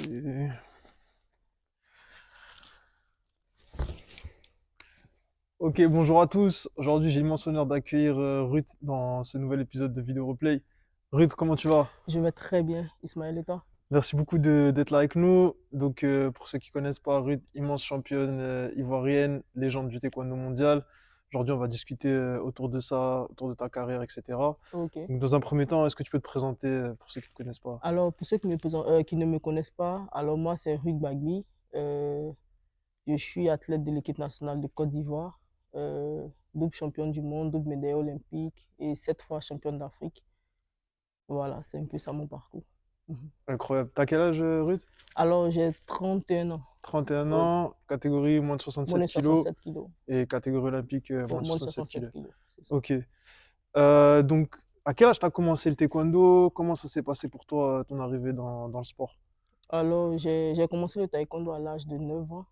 Et- Ok, bonjour à tous. Aujourd'hui, j'ai l'immense honneur d'accueillir Ruth dans ce nouvel épisode de Vidéo Replay. Ruth, comment tu vas? Je vais très bien, Ismaël et toi? Merci beaucoup d'être là avec nous. Donc, pour ceux qui connaissent pas, Ruth, immense championne ivoirienne, légende du taekwondo mondial. Aujourd'hui, on va discuter autour de ça, autour de ta carrière, etc. Ok. Donc, dans un premier temps, est-ce que tu peux te présenter pour ceux qui ne te connaissent pas? Alors, pour ceux qui ne me connaissent pas, alors moi, c'est Ruth Bagby. Euh, je suis athlète de l'équipe nationale de Côte d'Ivoire, double championne du monde, double médaille olympique et 7 fois championne d'Afrique. Voilà, c'est un peu ça mon parcours. Mhm. Incroyable. T'as quel âge, Ruth? Alors, j'ai 31 ans. 31 Oui, ans, catégorie moins de moins 67 de kilos 7 kilos. et catégorie olympique moins Ouais, de moins de 67 67 kilos. kilos, c'est ça. Ok. Donc, à quel âge tu as commencé le taekwondo? Comment ça s'est passé pour toi, ton arrivée dans le sport? Alors, j'ai commencé le taekwondo à l'âge de 9 ans.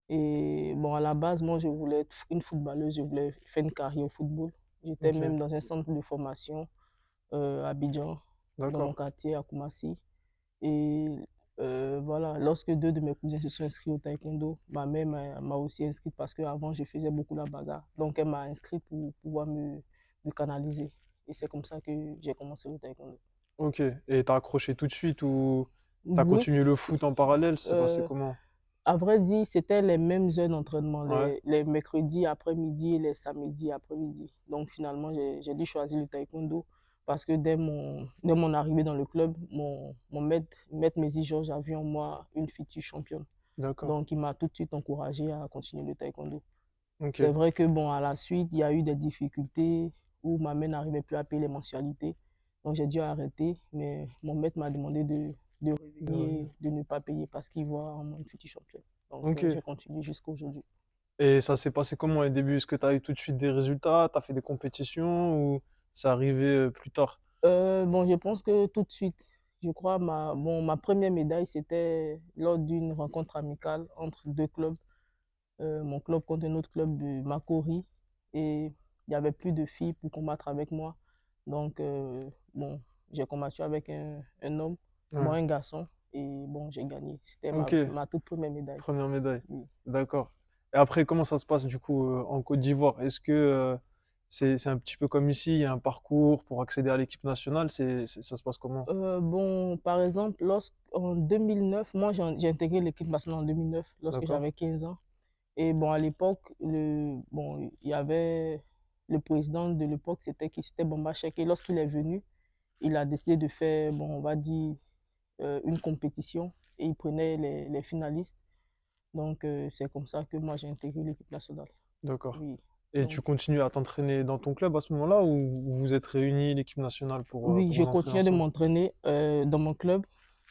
Et bon, à la base, moi, je voulais être une footballeuse, je voulais faire une carrière au football. J'étais Ok, même dans un centre de formation à Abidjan, dans mon d'accord. quartier, à Koumassi. Et voilà, lorsque deux de mes cousins se sont inscrits au taekwondo, ma mère m'a aussi inscrite parce qu'avant, je faisais beaucoup la bagarre. Donc, elle m'a inscrit pour pouvoir me canaliser. Et c'est comme ça que j'ai commencé le taekwondo. Ok. Et t'as accroché tout de suite ou t'as Oui, continué le foot en parallèle? C'est passé euh, comment? à vrai dire, c'était les mêmes heures d'entraînement, Ouais. les mercredis après-midi et les samedis après-midi. Donc finalement, j'ai dû choisir le taekwondo parce que dès mon arrivée dans le club, mon maître Mézi Georges a vu en moi une future championne. D'accord. Donc il m'a tout de suite encouragé à continuer le taekwondo. Ok. C'est vrai que bon, à la suite, il y a eu des difficultés où ma mère n'arrivait plus à payer les mensualités. Donc j'ai dû arrêter, mais mon maître m'a demandé de revenir, de ne pas payer parce qu'il voit en moi une future championne. Donc Ok. j'ai continué jusqu'à aujourd'hui. Et ça s'est passé comment les débuts? Est-ce que tu as eu tout de suite des résultats? Tu as fait des compétitions ou c'est arrivé plus tard? Bon, je pense que tout de suite, je crois, ma première médaille, c'était lors d'une rencontre amicale entre deux clubs. Mon club contre un autre club de Makori. Et il n'y avait plus de filles pour combattre avec moi. Donc, bon, j'ai combattu avec un homme, bon, Ouais. un garçon. Et bon, j'ai gagné. C'était Ok. ma toute première médaille. Première médaille. Oui. D'accord. Et après, comment ça se passe du coup en Côte d'Ivoire? Est-ce que c'est un petit peu comme ici, il y a un parcours pour accéder à l'équipe nationale? Ça se passe comment? Bon, par exemple, en 2009, moi j'ai intégré l'équipe nationale en 2009 lorsque D'accord? j'avais 15 ans. Et bon, à l'époque, bon, il y avait le président de l'époque, c'était Bamba Cheke. Et lorsqu'il est venu, il a décidé de faire, bon, on va dire, une compétition et il prenait les finalistes. Donc, c'est comme ça que moi j'ai intégré l'équipe nationale. D'accord. Oui. Et tu Donc, continues à t'entraîner dans ton club à ce moment-là ou vous vous êtes réunis, l'équipe nationale, oui, pour je vous entraîner continuais de ensemble? m'entraîner dans mon club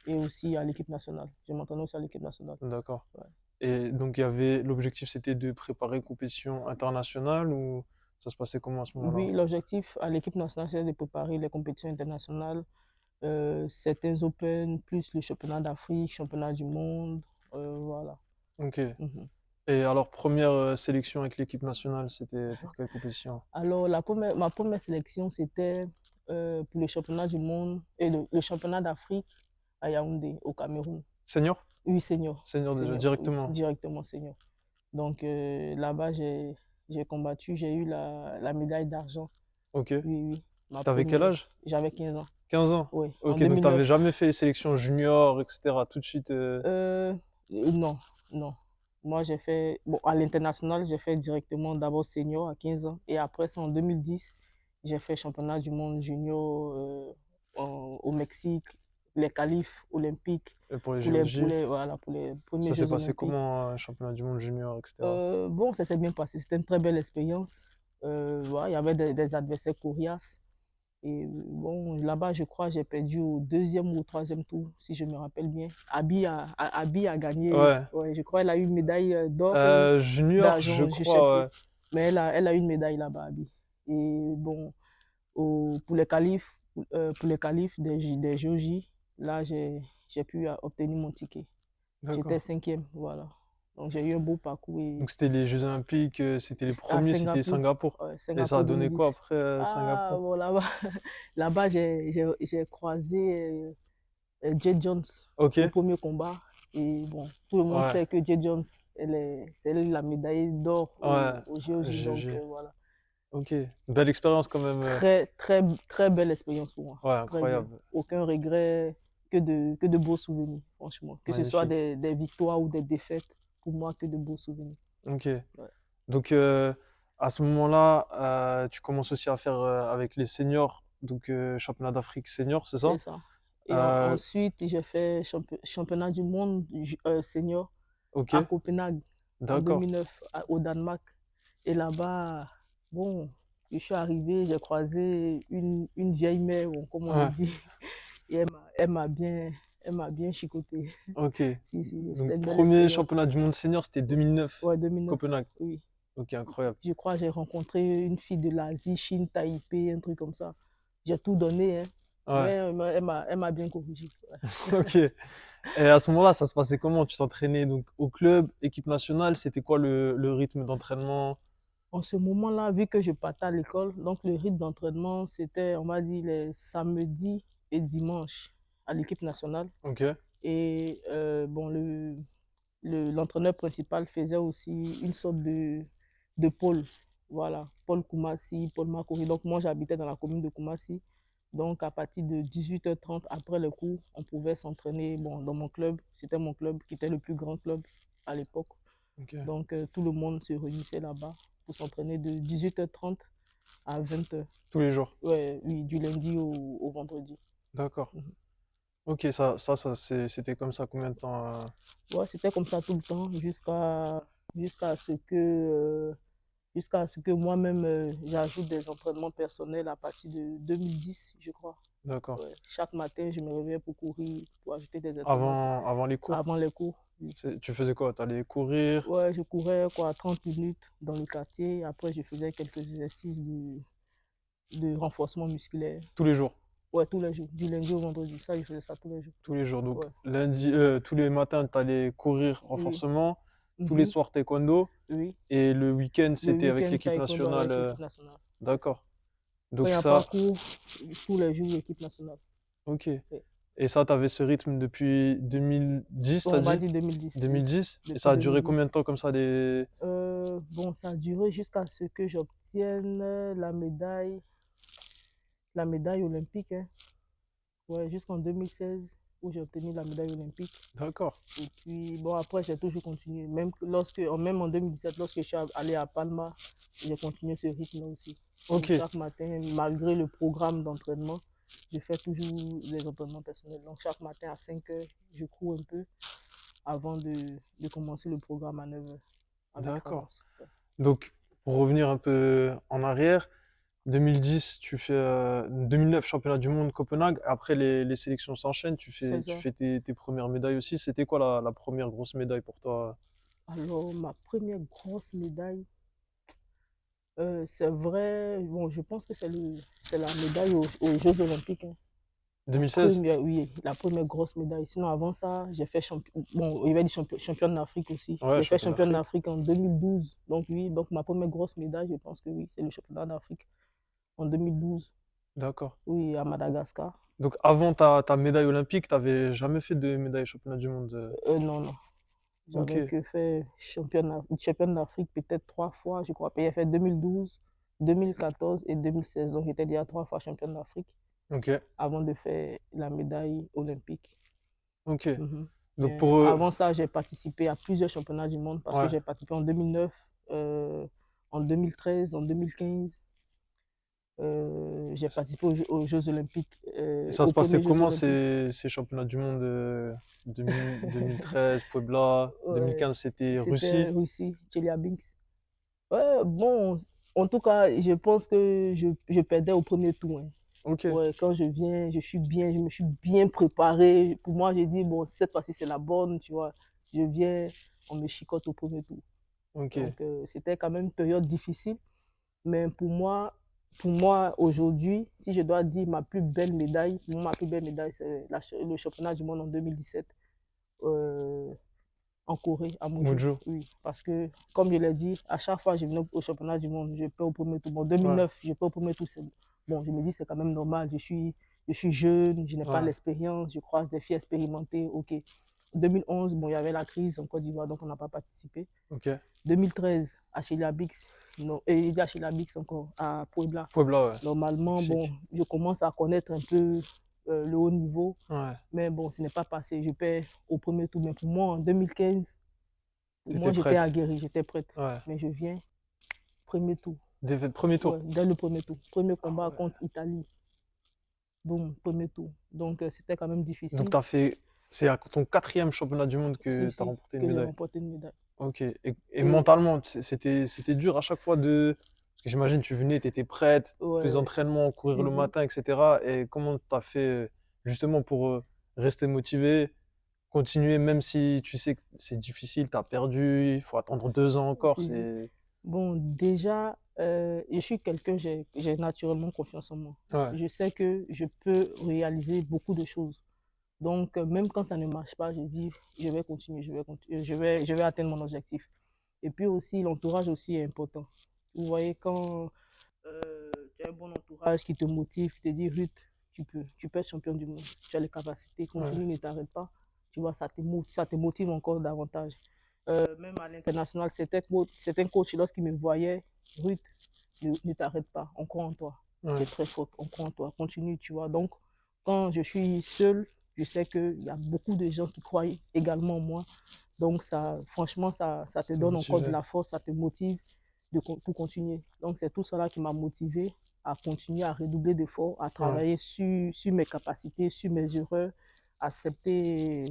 et aussi à l'équipe nationale. Je m'entraînais aussi à l'équipe nationale. D'accord. Ouais. Et donc il y avait l'objectif c'était de préparer une compétition internationale ou ça se passait comment à ce moment-là? Oui, l'objectif à l'équipe nationale, c'est de préparer les compétitions internationales, certains Open, plus le championnat d'Afrique, championnat du monde. Voilà. Ok. Mhm. Et alors première sélection avec l'équipe nationale, c'était pour quelle compétition? Alors, ma première sélection, c'était pour le championnat du monde et le championnat d'Afrique à Yaoundé, au Cameroun. Senior? Oui, senior. Senior déjà, Senior, oui, directement. directement senior. Donc là-bas, j'ai combattu, j'ai eu la médaille d'argent. Ok. Oui, oui, ma T'avais quel première. âge? J'avais 15 ans. 15 ans. Oui, en Ok, donc t'avais 2009. jamais fait sélection junior, etc. Tout de suite. Euh, non, non. Moi, j'ai fait, bon, à l'international, j'ai fait directement d'abord senior à 15 ans. Et après ça, en 2010, j'ai fait championnat du monde junior au Mexique, les qualifs olympiques Pour les JOJ. voilà, pour les premiers Ça s'est Jeux passé olympiques. comment, championnat du monde junior, etc. Bon, ça s'est bien passé. C'était une très belle expérience. Voilà, il y avait des adversaires coriaces. Et bon, là-bas, je crois, j'ai perdu au deuxième ou au troisième tour, si je me rappelle bien. Abi a gagné, Ouais. ouais, je crois qu'elle a eu une médaille d'or ou Junior, je d'argent, je ne sais crois, plus. ouais. Mais elle a eu une médaille là-bas, Abi. Et bon, pour les qualifs des JOJ, là, j'ai pu obtenir mon ticket. J'étais D'accord. cinquième, voilà. Donc, j'ai eu un beau parcours et Donc c'était les Jeux Olympiques, c'était les à premiers, c'était Singapour, Singapour. ouais, Et ça a Singapour donné 2010. quoi après Ah, Singapour? bon, là-bas, là-bas, j'ai croisé. Jay Jones Ok. au premier combat. Et bon, tout le monde Ouais. sait que Jay Jones, c'est elle la médaille d'or Ouais. au JOJ. Donc GG. voilà. Ok. Belle expérience quand même. Très, très, très belle expérience pour moi. Ouais, Très bien. incroyable. Aucun regret, que de beaux souvenirs, franchement. Que ce soit Magnifique. des victoires ou des défaites, pour moi, que de beaux souvenirs. Ok. Ouais, Donc, à ce moment-là, tu commences aussi à faire avec les seniors, donc championnat d'Afrique senior, c'est ça? c'est ça. Et Euh, ensuite, j'ai fait championnat du monde senior ok, à Copenhague en d'accord. 2009 au Danemark. Et là-bas, bon, je suis arrivé, j'ai croisé une vieille mère, bon, comme on le Ouais, dit, et elle m'a bien chicoté. ok. Si, si, Donc, c'était une belle premier expérience. championnat du monde senior, c'était 2009, Ouais, 2009, Copenhague. oui. Ok, incroyable. Je crois que j'ai rencontré une fille de l'Asie, Chine, Taipei, un truc comme ça. J'ai tout donné, hein. Mais Ouais, elle m'a bien corrigé. Ouais. ok. Et à ce moment-là, ça se passait comment? Tu t'entraînais donc au club, équipe nationale, c'était quoi le rythme d'entraînement? En ce moment-là, vu que je partais à l'école, donc le rythme d'entraînement, c'était, on m'a dit, les samedis et dimanches à l'équipe nationale. Ok, Et bon, l'entraîneur principal faisait aussi une sorte de pôle. Voilà, Paul Koumassi, Paul Makori. Donc moi, j'habitais dans la commune de Koumassi. Donc à partir de 18h30, après le cours, on pouvait s'entraîner bon, dans mon club. C'était mon club qui était le plus grand club à l'époque. ok. Donc tout le monde se réunissait là-bas pour s'entraîner de 18h30 à 20h. Tous les jours. Ouais, oui, du lundi au vendredi. D'accord. Mhm. Ok, c'était comme ça combien de temps? Ouais, c'était comme ça tout le temps jusqu'à ce que jusqu'à ce que moi-même j'ajoute des entraînements personnels à partir de 2010, je crois. D'accord. Ouais. Chaque matin, je me réveillais pour courir, pour ajouter des entraînements Avant les cours? avant les cours. Oui. Tu faisais quoi? T'allais courir Ouais, je courais quoi, 30 minutes dans le quartier. Après, je faisais quelques exercices de renforcement musculaire. tous les jours. Ouais, tous les jours, du lundi au vendredi. Ça, je faisais ça tous les jours. Tous les jours. Donc Ouais, lundi, tous les matins, t'allais courir oui. renforcement. Tous les Mhm. soirs, taekwondo. Oui. Et le week-end, Le c'était avec week-end, l'équipe taekwondo nationale. avec l'équipe nationale. C'est ça. D'accord. Quand il Donc n'y a pas ça, cours, tous les jours, équipe nationale. ok. Ouais. Et ça, t'avais ce rythme depuis 2010, Bon, t'as on va dit? dire 2010, oui. 2010? Et Depuis ça a duré 2010. combien de temps comme ça les... Bon, ça a duré jusqu'à ce que j'obtienne la médaille olympique. Hein. Ouais, jusqu'en 2016 où j'ai obtenu la médaille olympique. D'accord. Et puis, bon, après, j'ai toujours continué. Même en 2017, lorsque je suis allé à Palma, j'ai continué ce rythme aussi. Donc, Ok. chaque matin, malgré le programme d'entraînement, je fais toujours les entraînements personnels. Donc, chaque matin à 5 heures, je cours un peu avant de commencer le programme à 9 heures avec D'accord. Ramos. Ouais. Donc, pour revenir un peu en arrière, 2010, tu fais 2009 championnat du monde Copenhague. Après, les sélections s'enchaînent. C'est Tu ça. fais tes premières médailles aussi. C'était quoi la première grosse médaille pour toi? Alors, ma première grosse médaille, c'est vrai, bon, je pense que c'est la médaille aux Jeux Olympiques. Hein. La 2016? première, oui, la première grosse médaille. Sinon, avant ça, j'ai fait bon, il va dire championne d'Afrique aussi. Ouais, J'ai fait champion championne d'Afrique. d'Afrique en 2012. Donc, oui, donc ma première grosse médaille, je pense que oui, c'est le championnat d'Afrique en 2012. D'accord. Oui, à Madagascar. Donc, avant ta médaille olympique, t'avais jamais fait de médaille championnat du monde. Non, non. Ok, J'avais que fait championne d'Afrique peut-être 3 fois, je crois. Puis j'ai fait 2012, 2014 et 2016. Donc, j'étais déjà 3 fois championne d'Afrique ok, avant de faire la médaille olympique. ok. Mhm. Donc, Mais avant ça, j'ai participé à plusieurs championnats du monde parce que ouais. j'ai participé en 2009, en 2013, en 2015. J'ai participé aux Jeux Olympiques, Et ça se aux passait premiers Jeux comment Olympiques. ces championnats du monde 2013, Puebla, Ouais, 2015, c'était c'était Russie? Russie, Chelyabinsk. Ouais, bon, en tout cas, je pense que je perdais au premier tour. Hein. Ok, Ouais, quand je viens, je me suis bien préparé. Pour moi, j'ai dit, bon, cette fois-ci, c'est la bonne, tu vois. Je viens, on me chicote au premier tour. ok, Donc, c'était quand même une période difficile. Mais pour moi aujourd'hui, si je dois dire ma plus belle médaille, pour moi, ma plus belle médaille, c'est le championnat du monde en 2017 euh, en Corée, à Mojo. Mojo. Oui, parce que, comme je l'ai dit, à chaque fois que je venais au championnat du monde, je perds au premier tour. Bon, Ouais, 2009, je perds au premier tour. Bon, je me dis, c'est quand même normal. je suis jeune, je n'ai pas Ouais, l'expérience, je croise des filles expérimentées, ok. 2011, bon, il y avait la crise en Côte d'Ivoire, donc on n'a pas participé. ok. 2013, à Chilabix, non, et à Chilabix encore, à Puebla. Puebla, ouais. Normalement, bon, Mexique. je commence à connaître un peu le haut niveau, Ouais. mais bon, ce n'est pas passé. Je perds au premier tour. Mais pour moi, en 2015, pour moi, T'étais j'étais prête. aguerri, j'étais prête. Ouais. Mais je viens, premier tour. Défaite premier Ouais, tour. dès le premier tour. Premier Ah combat ouais. contre Italie. Boum, premier tour. Donc, c'était quand même Donc difficile. t'as fait. C'est à ton quatrième championnat du monde Si, que t'as si, remporté une que j'ai médaille. remporté une médaille. Ok. Et Et mentalement, c'était dur à chaque fois de. Parce que j'imagine, tu venais, t'étais prête, tous ouais, les ouais. entraînements, courir le Mhm. matin, etc. Et comment t'as fait justement pour rester motivé, continuer, même si tu sais que c'est difficile, t'as perdu, il faut attendre 2 ans encore, Si, si. c'est. Bon, déjà, je suis quelqu'un, j'ai naturellement confiance en moi. Ouais, Je sais que je peux réaliser beaucoup de choses. Donc, même quand ça ne marche pas, je dis, je vais continuer, je vais continuer, je vais atteindre mon objectif. Et puis aussi, l'entourage aussi est important. Vous voyez, quand tu as un bon entourage qui te motive, qui te dit, Ruth, tu peux être champion du monde, tu as les capacités, ouais, continue, ne t'arrête pas. Tu vois, ça te motive encore davantage. Même à l'international, certains coachs, lorsqu'ils me voyaient, Ruth, ne t'arrête pas, on croit en toi. Tu ouais. es très forte, on croit en toi, continue, tu vois. Donc, quand je suis seule, je sais qu'il y a beaucoup de gens qui croient également en moi. Donc, ça, franchement, ça te C'était donne encore de motivé. la force, ça te motive pour continuer. Donc, c'est tout cela qui m'a motivé à continuer à redoubler d'efforts, à Ouais. travailler sur mes capacités, sur mes erreurs, accepter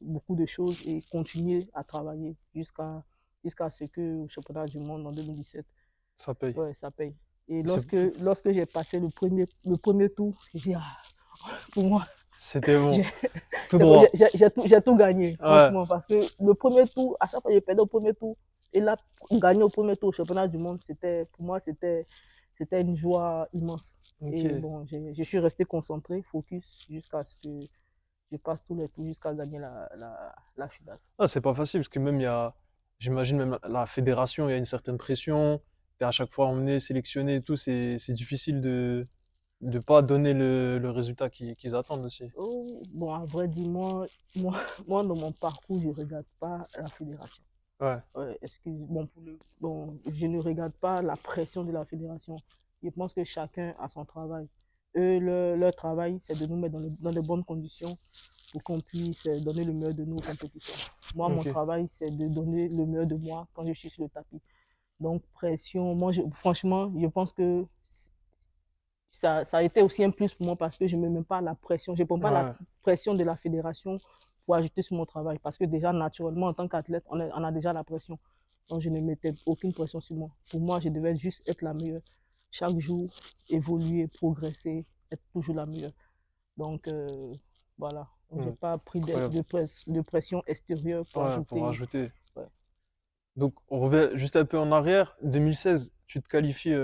beaucoup de choses et continuer à travailler jusqu'à ce que au championnat du monde en 2017, Ça paye. ouais, ça paye. Et Et lorsque j'ai passé le premier tour, j'ai dit, ah, pour moi, c'était bon, j'ai tout droit. j'ai tout gagné, Ouais, franchement, parce que le premier tour, à chaque fois, je perdais au premier tour. Et là, gagner au premier tour au championnat du monde, pour moi, c'était une joie immense. ok. Et bon, je suis resté concentré, focus, jusqu'à ce que je passe tous les tours, jusqu'à gagner la finale. Ah, c'est pas facile parce que même il y a, j'imagine même la fédération, il y a une certaine pression. T'es à chaque fois emmené, sélectionné et tout. C'est difficile de pas donner le résultat qu'ils attendent aussi. Oh, bon, à vrai dire, moi, moi, dans mon parcours, je ne regarde pas la fédération. Ouais, Ouais, bon, je ne regarde pas la pression de la fédération. Je pense que chacun a son travail. Eux, leur travail, c'est de nous mettre dans de bonnes conditions pour qu'on puisse donner le meilleur de nous aux compétitions. Moi, mon ok. travail, c'est de donner le meilleur de moi quand je suis sur le tapis. Donc, pression, moi, franchement, je pense que ça a été aussi un plus pour moi parce que je ne me mets pas la pression. Je ne prends pas la Ouais, pression de la fédération pour ajouter sur mon travail parce que déjà, naturellement, en tant qu'athlète, on a déjà la pression. Donc, je ne mettais aucune pression sur moi. Pour moi, je devais juste être la meilleure. Chaque jour, évoluer, progresser, être toujours la meilleure. Donc, voilà. Donc, je n'ai hmm, pas pris incroyable. de pression extérieure pour Ouais, pour ajouter. rajouter. Ouais. Donc, on revient juste un peu en arrière. 2016, tu te qualifies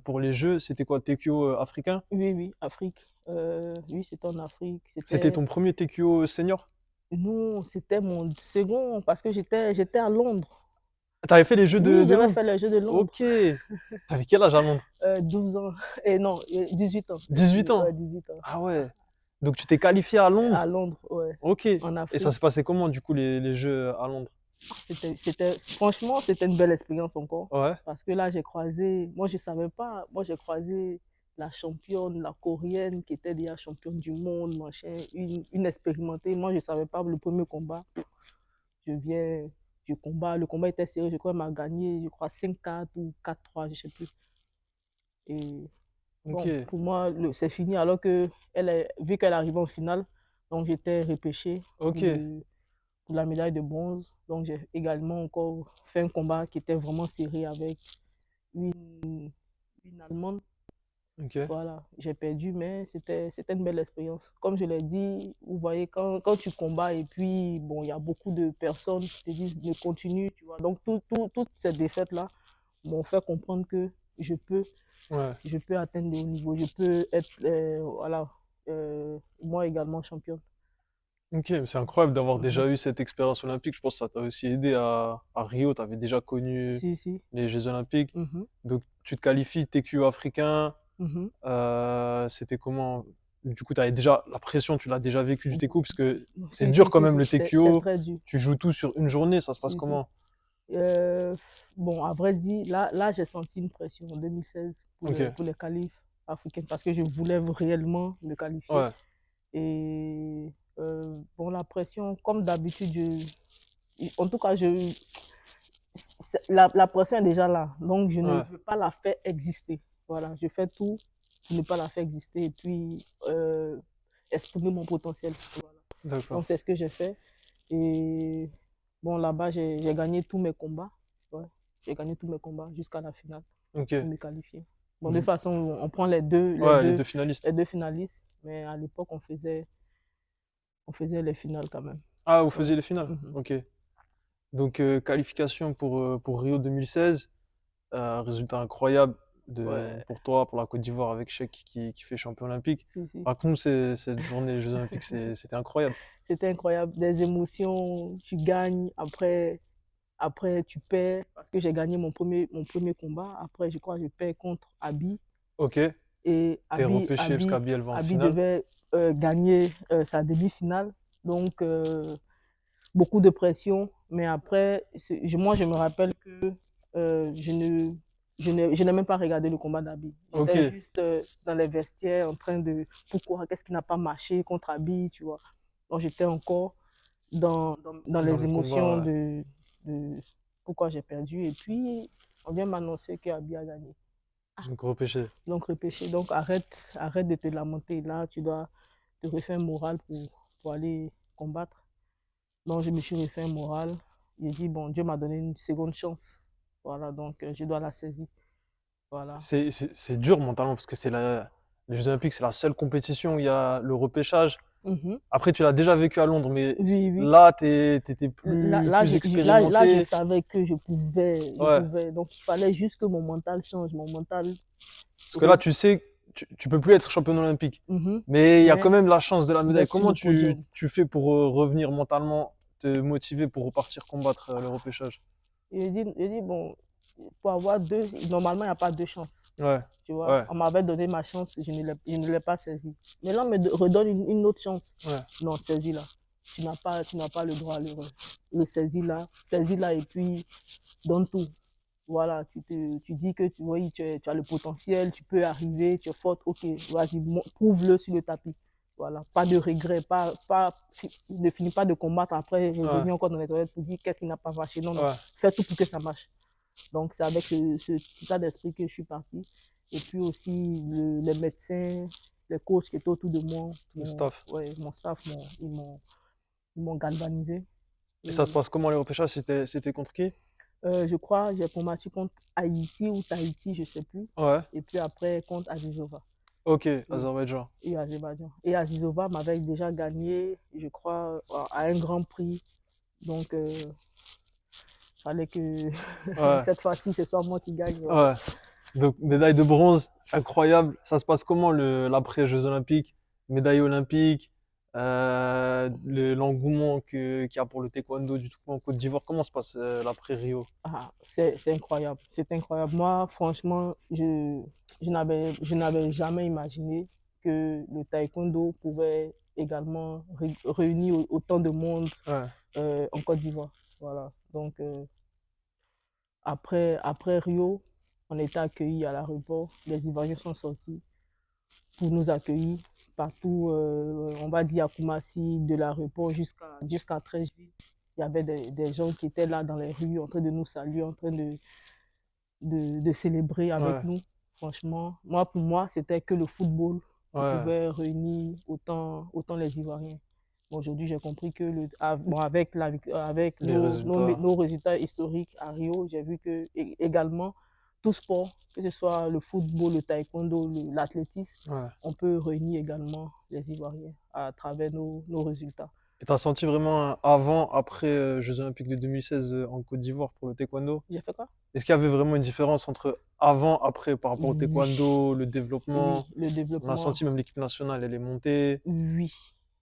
pour les Jeux. C'était quoi, TQO africain? Oui, oui, Afrique. Oui, c'était en Afrique. C'était ton premier TQO senior? Non, c'était mon second parce que j'étais à Londres. T'avais fait les Jeux Oui, de j'avais Londres? fait les Jeux de Londres. Ok. T'avais quel âge à Londres? 12 ans. Et non, 18 ans. 18 ans? Ouais, 18 ans. Ah ouais. Donc tu t'es qualifié à À Londres? Londres, ouais, Ok. en Et ça Afrique. s'est passé comment du coup les Jeux à Londres? Franchement, c'était une belle expérience encore. Ouais. Parce que là, moi, je savais pas, moi, j'ai croisé la championne, la coréenne, qui était déjà championne du monde, machin, une expérimentée. Moi, je savais pas, le premier combat, je viens, je combat. Le combat était sérieux, je crois qu'elle m'a gagné, je crois 5-4 ou 4-3, je sais plus. Et Ok. bon, pour moi, c'est fini alors que vu qu'elle arrivait en finale, donc j'étais repêché pour, Ok. pour la médaille de bronze. Donc j'ai également encore fait un combat qui était vraiment serré avec une Allemande. Ok. Voilà, j'ai perdu, mais c'était une belle expérience. Comme je l'ai dit, vous voyez, quand tu combats et puis, bon, il y a beaucoup de personnes qui te disent de continuer, tu vois. Donc, toutes ces défaites-là m'ont fait comprendre que je peux Ouais. je peux atteindre de hauts niveaux, je peux être, voilà, moi également championne. Ok. Mais c'est incroyable d'avoir Mhm. déjà eu cette expérience olympique. Je pense que ça t'a aussi aidé à Rio. T'avais déjà connu Si, si. les Jeux olympiques. Mhm. Donc tu te qualifies TQO africain. Mhm. C'était comment? du coup, tu avais déjà la pression, tu l'as déjà vécu du TECO, parce que c'est Si, dur si, quand si, même si, le c'est TQO. très dur. Tu joues tout sur une journée, ça se passe Si, si. comment? Euh, bon, à vrai dire, là j'ai senti une pression en 2016 Ok, pour les qualifs africains parce que je voulais réellement me qualifier. ouais, Et bon, la pression, comme d'habitude, en tout cas, la pression est déjà là. Donc, je ne ouais, veux pas la faire exister. Voilà, je fais tout pour ne pas la faire exister et puis exprimer mon potentiel. Voilà. Donc, d'accord. c'est ce que j'ai fait. Et bon, là-bas, j'ai gagné tous mes combats. Ouais. J'ai gagné tous mes combats jusqu'à la finale Ok. pour me qualifier. Bon, de toute façon, on prend les deux, les Ouais, les deux, deux finalistes. les deux finalistes, mais à l'époque, on faisait les finales quand même. Ah, vous Ouais. faisiez les finales? Mhm. Ok. Donc, qualification pour Rio 2016. Résultat incroyable Ouais, pour toi, pour la Côte d'Ivoire avec Cheikh qui fait champion olympique. si, si. Raconte-nous cette journée des Jeux Olympiques, c'était incroyable. C'était incroyable. Des émotions, tu gagnes, après tu perds, parce que j'ai gagné mon premier combat. Après, je crois que je perds contre Abi. Ok, Et t'es repêché parce qu'Abi elle va en Abi finale. devait gagner sa demi-finale. Donc, beaucoup de pression. Mais après, moi, je me rappelle que je ne, je n'ai même pas regardé le combat d'Abi. Ok, J'étais juste dans les vestiaires en train de pourquoi, qu'est-ce qui n'a pas marché contre Abi, tu vois. Donc, j'étais encore dans dans les le émotions combat, de pourquoi j'ai perdu. Et puis, on vient m'annoncer qu'Abi a gagné. donc repêché. Donc, repêché. Donc, arrête de te lamenter. Là, tu dois te refaire un moral pour aller combattre. Donc, je me suis refait un moral. J'ai dit, bon, Dieu m'a donné une seconde chance. Voilà, donc je dois la saisir. Voilà. C'est dur mentalement parce que les Jeux Olympiques, c'est la seule compétition où il y a le repêchage. Mhm. Après, tu l'as déjà vécu à Londres, mais Oui, oui. là, t'étais plus Là, je expérimenté. savais que je Ouais. pouvais. Donc, il fallait juste que mon mental change. Mon mental. Parce que là, tu sais, tu peux plus être champion olympique. Mhm. Mais il y a quand Mais même la chance de la médaille. d'être sur Comment le podium. tu fais pour revenir mentalement, te motiver pour repartir combattre le repêchage? J'ai dit, bon, pour avoir deux, normalement, il n'y a pas deux chances. Ouais, Tu vois, ouais, on m'avait donné ma chance, je ne l'ai pas saisie. Mais là, on me redonne une autre chance. ouais, Non, saisis-la. Tu n'as pas le droit à l'erreur. Le saisis-la et puis donne tout. Voilà, tu dis que oui, tu as le potentiel, tu peux arriver, tu es forte, ok, vas-y, prouve-le sur le tapis. Voilà, pas de regret, ne finis pas de combattre après, ouais, revenir encore dans les toilettes pour dire qu'est-ce qui n'a pas marché. Non, non, ouais. fais tout pour que ça marche. Donc, c'est avec ce état d'esprit que je suis partie. Et puis aussi, les médecins, les coachs qui étaient autour de moi, Le staff. ouais, mon staff, ils m'ont galvanisé. Et ça se Et, passe comment les repêchages? C'était contre qui? je crois j'ai combattu contre Haïti ou Tahiti, je ne sais plus. Ouais. Et puis après, contre Azizova. Ok, Oui, Azerbaïdjan. et Azerbaïdjan. Et Azizova m'avait déjà gagné, je crois, à un grand prix. Donc, il fallait que Ouais, cette fois-ci, ce soit moi qui gagne. Voilà. ouais. Donc, médaille de bronze, incroyable. Ça se passe comment l'après-Jeux Olympiques? Médaille olympique, l'engouement qu'il y a pour le taekwondo du tout en Côte d'Ivoire. Comment se passe l'après-Rio? Ah, c'est incroyable, c'est incroyable. Moi, franchement, je n'avais jamais imaginé que le taekwondo pouvait également réunir autant de monde Ouais, en Côte d'Ivoire. Voilà. Donc, après Rio, on était accueillis à l'aéroport. Les Ivoiriens sont sortis pour nous accueillir partout, on va dire à Koumassi, de l'aéroport jusqu'à Treichville. Il y avait des gens qui étaient là dans les rues en train de nous saluer, en train de célébrer avec ouais, nous. Franchement, pour moi, c'était que le football qui ouais. pouvait réunir autant les Ivoiriens. Bon, aujourd'hui, j'ai compris que bon, avec Les résultats. nos résultats historiques à Rio, j'ai vu que également, tout sport, que ce soit le football, le taekwondo, l'athlétisme, Ouais. on peut réunir également les Ivoiriens à travers nos résultats. Et t'as senti vraiment un avant, après Jeux Olympiques de 2016 en Côte d'Ivoire pour le taekwondo? J'ai fait quoi? Est-ce qu'il y avait vraiment une différence entre avant, après par rapport au Oui, taekwondo, le oui, développement? le On a développement. senti même l'équipe nationale, elle est montée. Oui,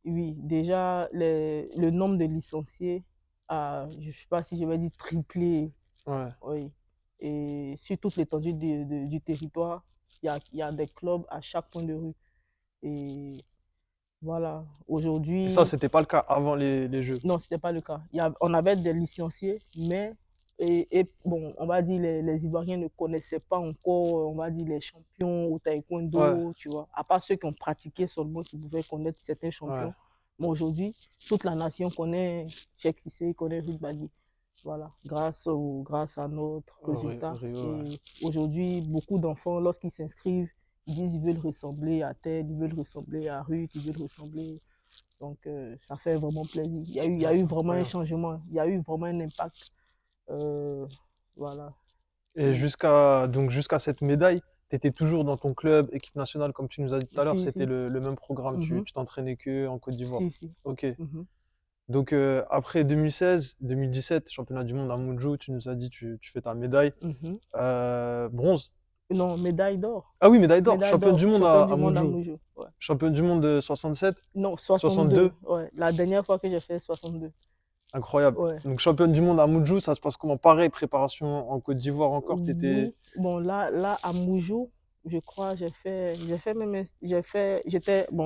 oui. Déjà, le nombre de licenciés je ne sais pas si je vais dire triplé, Ouais, oui. Et sur toute l'étendue du territoire, il y a des clubs à chaque point de rue. Et voilà, Et ça, aujourd'hui, c'était pas le cas avant les Jeux. non, ce n'était pas le cas. On avait des licenciés, mais, bon, on va dire, les Ivoiriens ne connaissaient pas encore, on va dire, les champions au Ouais, taekwondo, tu vois. À part ceux qui ont pratiqué seulement, qui pouvaient connaître certains ouais. champions. Mais aujourd'hui, toute la nation connaît Cheikh Cissé, connaît Ruth Badi. Voilà, grâce à notre résultat. Rio, ouais. Et aujourd'hui, beaucoup d'enfants, lorsqu'ils s'inscrivent, ils disent qu'ils veulent ressembler à tel, ils veulent ressembler à Ruth, ils veulent ressembler. Donc, ça fait vraiment plaisir. Il y Ouais, a eu c'est vraiment un incroyable. changement, il y a eu vraiment un impact. Euh, voilà. Et C'est- jusqu'à cette médaille, tu étais toujours dans ton club, équipe nationale, comme tu nous as dit tout à l'heure, Si, c'était si. le même programme, Mhm. tu t'entraînais que en Côte d'Ivoire. Si, si. Ok. Mhm. Donc après 2016, 2017, championnat du monde à Montjo, tu nous as dit tu fais ta médaille. Mhm. Bronze. Non, médaille d'or. Ah oui, médaille d'or, Médaille championne du d'or, monde championne à du monde à Montjo. Mojo. Ouais. Championne du monde de 67, Non, 62, 62. Ouais. La dernière fois que j'ai fait 62. incroyable. Ouais. Donc championne du monde à Montjo, ça se passe comment? Pareil, préparation en Côte d'Ivoire encore, t'étais... Oui. Bon, là, à Moujou, je crois, bon,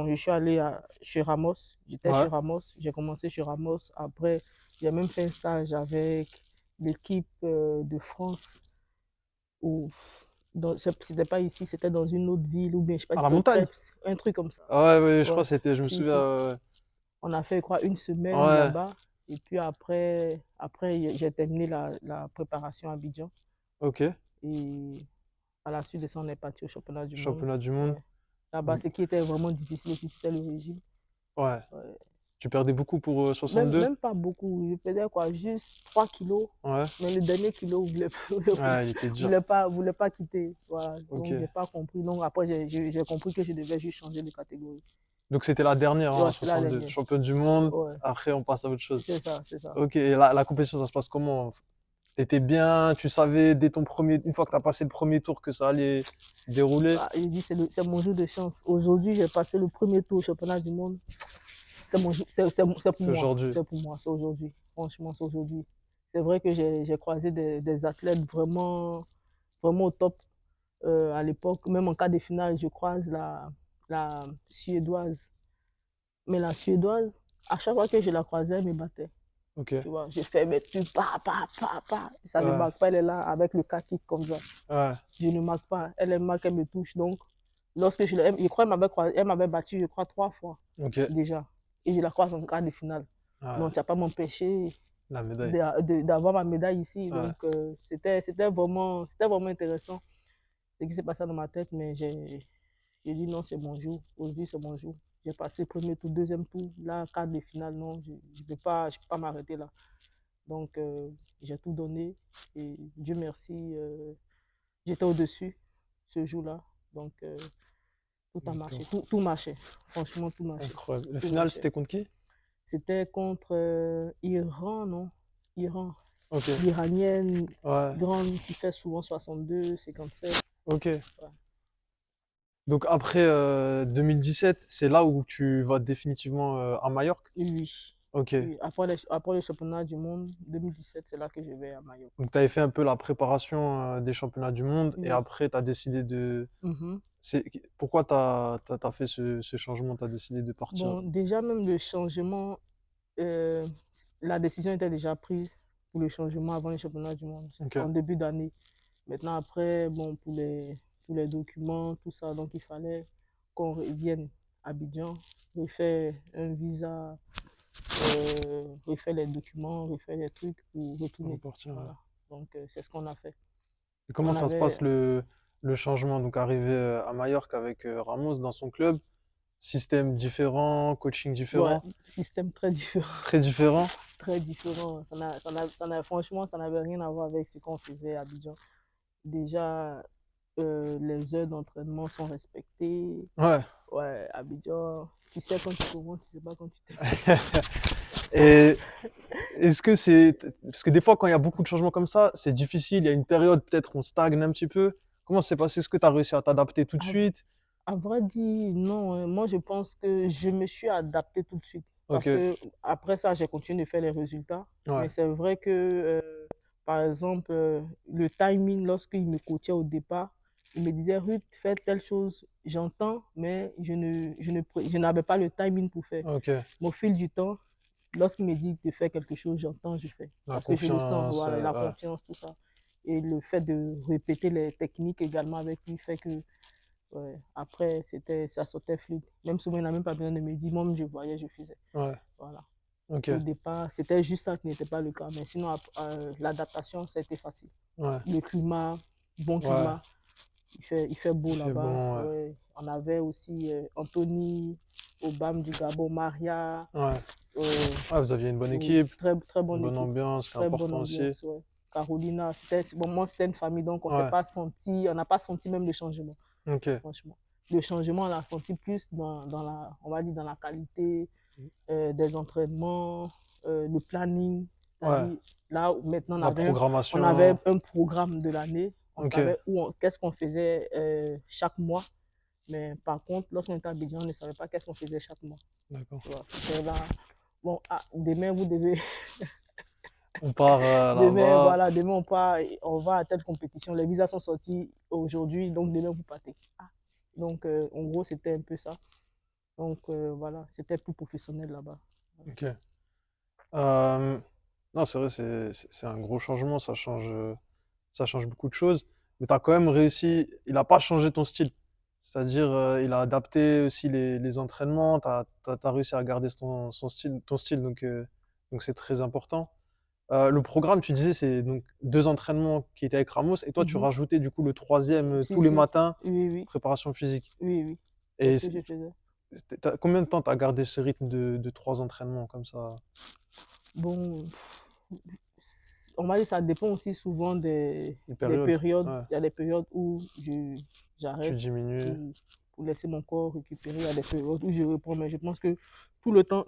je suis allé chez Ramos. J'étais chez Ouais, Ramos. J'ai commencé chez Ramos. Après, j'ai même fait un stage avec l'équipe de France. Où, c'était pas ici, c'était dans une autre ville, ou bien, je sais pas à si la c'est au montagne. Krebs, un truc comme ça. Ah ouais, ouais, je crois Ouais, que c'était, je me si, souviens. si. On a fait, je crois, une Ouais, semaine ouais, là-bas. Et puis après j'ai terminé la préparation à Abidjan. ok. Et à la suite de ça, on est parti au championnat du monde. Championnat du monde. Ouais. Là-bas, Donc, ce qui était vraiment difficile aussi, c'était le régime. ouais. Ouais. Tu perdais beaucoup pour 62? Même pas beaucoup. Je pesais quoi, juste 3 kilos. Ouais. Mais le dernier kilo, Ouais, il était dur. voulait pas quitter. Voilà. Donc, Ok. j'ai pas compris. Donc, après, j'ai compris que je devais juste changer de catégorie. Donc c'était la dernière, hein, Ouais, en c'était la 62. dernière. Championne du monde. Ouais, Après, on passe à autre chose. c'est ça, c'est ça. Ok. Et la compétition, ça se passe comment? T'étais bien, tu savais dès ton premier, une fois que t'as passé le premier tour que ça allait dérouler. Ah, il dit, c'est mon jour de chance. Aujourd'hui, j'ai passé le premier tour au championnat du monde. C'est pour C'est moi. aujourd'hui. C'est pour moi. C'est aujourd'hui. Franchement, c'est aujourd'hui. C'est vrai que j'ai croisé des athlètes vraiment au top. À l'époque, même en quart de finale, je croise la Suédoise. Mais la Suédoise, à chaque fois que je la croisais, elle me battait. Ok. Tu vois, je fais mes trucs, pa. Ça ne Ouais. marque pas, elle est là avec le cas kick comme ça. Ouais. Je ne marque pas, elle marque, elle me touche. Donc, lorsque je crois elle m'avait battu, je crois, 3 fois Ok. déjà. Et je la croise en quart de finale. Ouais. Donc, ça n'a pas m'empêché La médaille. d'avoir ma médaille ici. Ouais. Donc, c'était vraiment intéressant ce qui s'est passé dans ma tête, mais j'ai dit non, c'est mon jour. Aujourd'hui, c'est mon jour. J'ai passé le premier tour, deuxième tour. Là, quart de finale, non, je ne je peux pas m'arrêter là. Donc, j'ai tout donné et Dieu merci, j'étais au-dessus ce jour-là. Donc, tout a Donc, marché. Tout marchait. Franchement, tout marchait. incroyable. Le Tout final, marchait. c'était contre qui? C'était contre Iran, non? Iran. Ok. L'Iranienne Ouais. grande qui fait souvent 62, 57. Ok. Ouais. Donc après 2017, c'est là où tu vas définitivement à Majorque? Oui. Ok. Oui. Après le championnat du monde 2017, c'est là que je vais à Mayotte. Donc tu avais fait un peu la préparation des championnats du monde et Oui. après tu as décidé de... Mhm. C'est... Pourquoi tu as fait ce changement? Tu as décidé de partir? Bon, déjà, même le changement, euh, la décision était déjà prise pour le changement avant le championnat du monde, Ok. en début d'année. Maintenant, après, bon, pour les documents, tout ça, donc il fallait qu'on revienne à Abidjan, refaire un visa, refaire les documents, refaire les trucs pour On va retourner. partir, ouais. Voilà. Donc, c'est ce qu'on a fait. Et comment On ça se avait passe le changement? Donc arrivé à Majorque avec Ramos dans son club, système différent, coaching ouais, différent, système très différent. très différent. Très différent. Franchement, ça n'avait rien à voir avec ce qu'on faisait à Abidjan. Déjà, les heures d'entraînement sont respectées. Ouais. Ouais, Abidjan, tu sais quand tu commences, tu sais pas quand tu termines. Et est-ce que c'est... Parce que des fois, quand il y a beaucoup de changements comme ça, c'est difficile. Il y a une période, peut-être, on stagne un petit peu. Comment c'est passé? Est-ce que tu as réussi à t'adapter tout de À, suite? à vrai dire, non, hein. Moi, je pense que je me suis adapté tout de suite. Ok. Parce que après ça, j'ai continué de faire les résultats. Ouais. Mais c'est vrai que, par exemple, le timing, lorsqu'il me coachait au départ, Il me disait, Ruth, fais telle chose, j'entends, mais je n'avais pas le timing pour faire. Ok. Mais au fil du temps, lorsqu'il me dit de faire quelque chose, j'entends, je fais. La Parce que je le sens, confiance, voilà, la ouais. confiance, tout ça. Et le fait de répéter les techniques également avec lui fait que, ouais, après, ça sortait fluide. Même souvent, il n'a même pas besoin de me dire, moi, je voyais, je faisais. Ouais. Voilà. Ok. Au départ, c'était juste ça qui n'était pas le cas. Mais sinon, l'adaptation, ça a été facile. Ouais. Le climat, bon Ouais. climat, il fait beau Il fait là-bas. bon, ouais. Ouais. On avait aussi Anthony, Obama du Gabon, Maria. Ouais. euh, Ah, vous aviez une bonne oui, équipe, très une bonne bonne équipe. ambiance, c'est Très bonne important aussi. ambiance, ouais. Carolina, bon, moi, c'était une famille, donc on s'est Ouais. pas senti, on n'a pas senti même le changement, Ok. franchement. Le changement, on l'a senti plus on va dire, dans la qualité des entraînements, le planning. Ouais. C'est-à-dire, là, maintenant, La on avait programmation. un programme de l'année. On Ok. savait qu'est-ce qu'on faisait chaque mois. Mais par contre, lorsqu'on était à Abidjan, on ne savait pas qu'est-ce qu'on faisait chaque mois. D'accord. Tu vois, c'était là. Bon, demain, vous devez. On part Demain, là-bas. voilà, demain, on va à telle compétition. Les visas sont sortis aujourd'hui, donc demain, vous partez. Ah. Donc, en gros, c'était un peu ça. Donc, voilà, c'était plus professionnel là-bas. Ok. Euh, Non, c'est vrai, c'est un gros changement, ça change beaucoup de choses. Mais tu as quand même réussi, il n'a pas changé ton style. C'est-à-dire, il a adapté aussi les entraînements, tu as réussi à garder ton style, donc c'est très important. Le programme, tu disais, c'est donc 2 entraînements qui étaient avec Ramos, et toi, tu Mhm. rajoutais du coup le troisième tous Si, les si. matins, Oui, oui, préparation physique. oui, oui. C'est Et ce que je faisais. combien de temps tu as gardé ce rythme de 3 entraînements comme ça? Bon, on va dire ça dépend aussi souvent Une des période? périodes. Ouais, Il y a des périodes où tu j'arrête diminues. pour, pour laisser mon corps récupérer. Il y a des périodes où je reprends. Mais je pense que tout le temps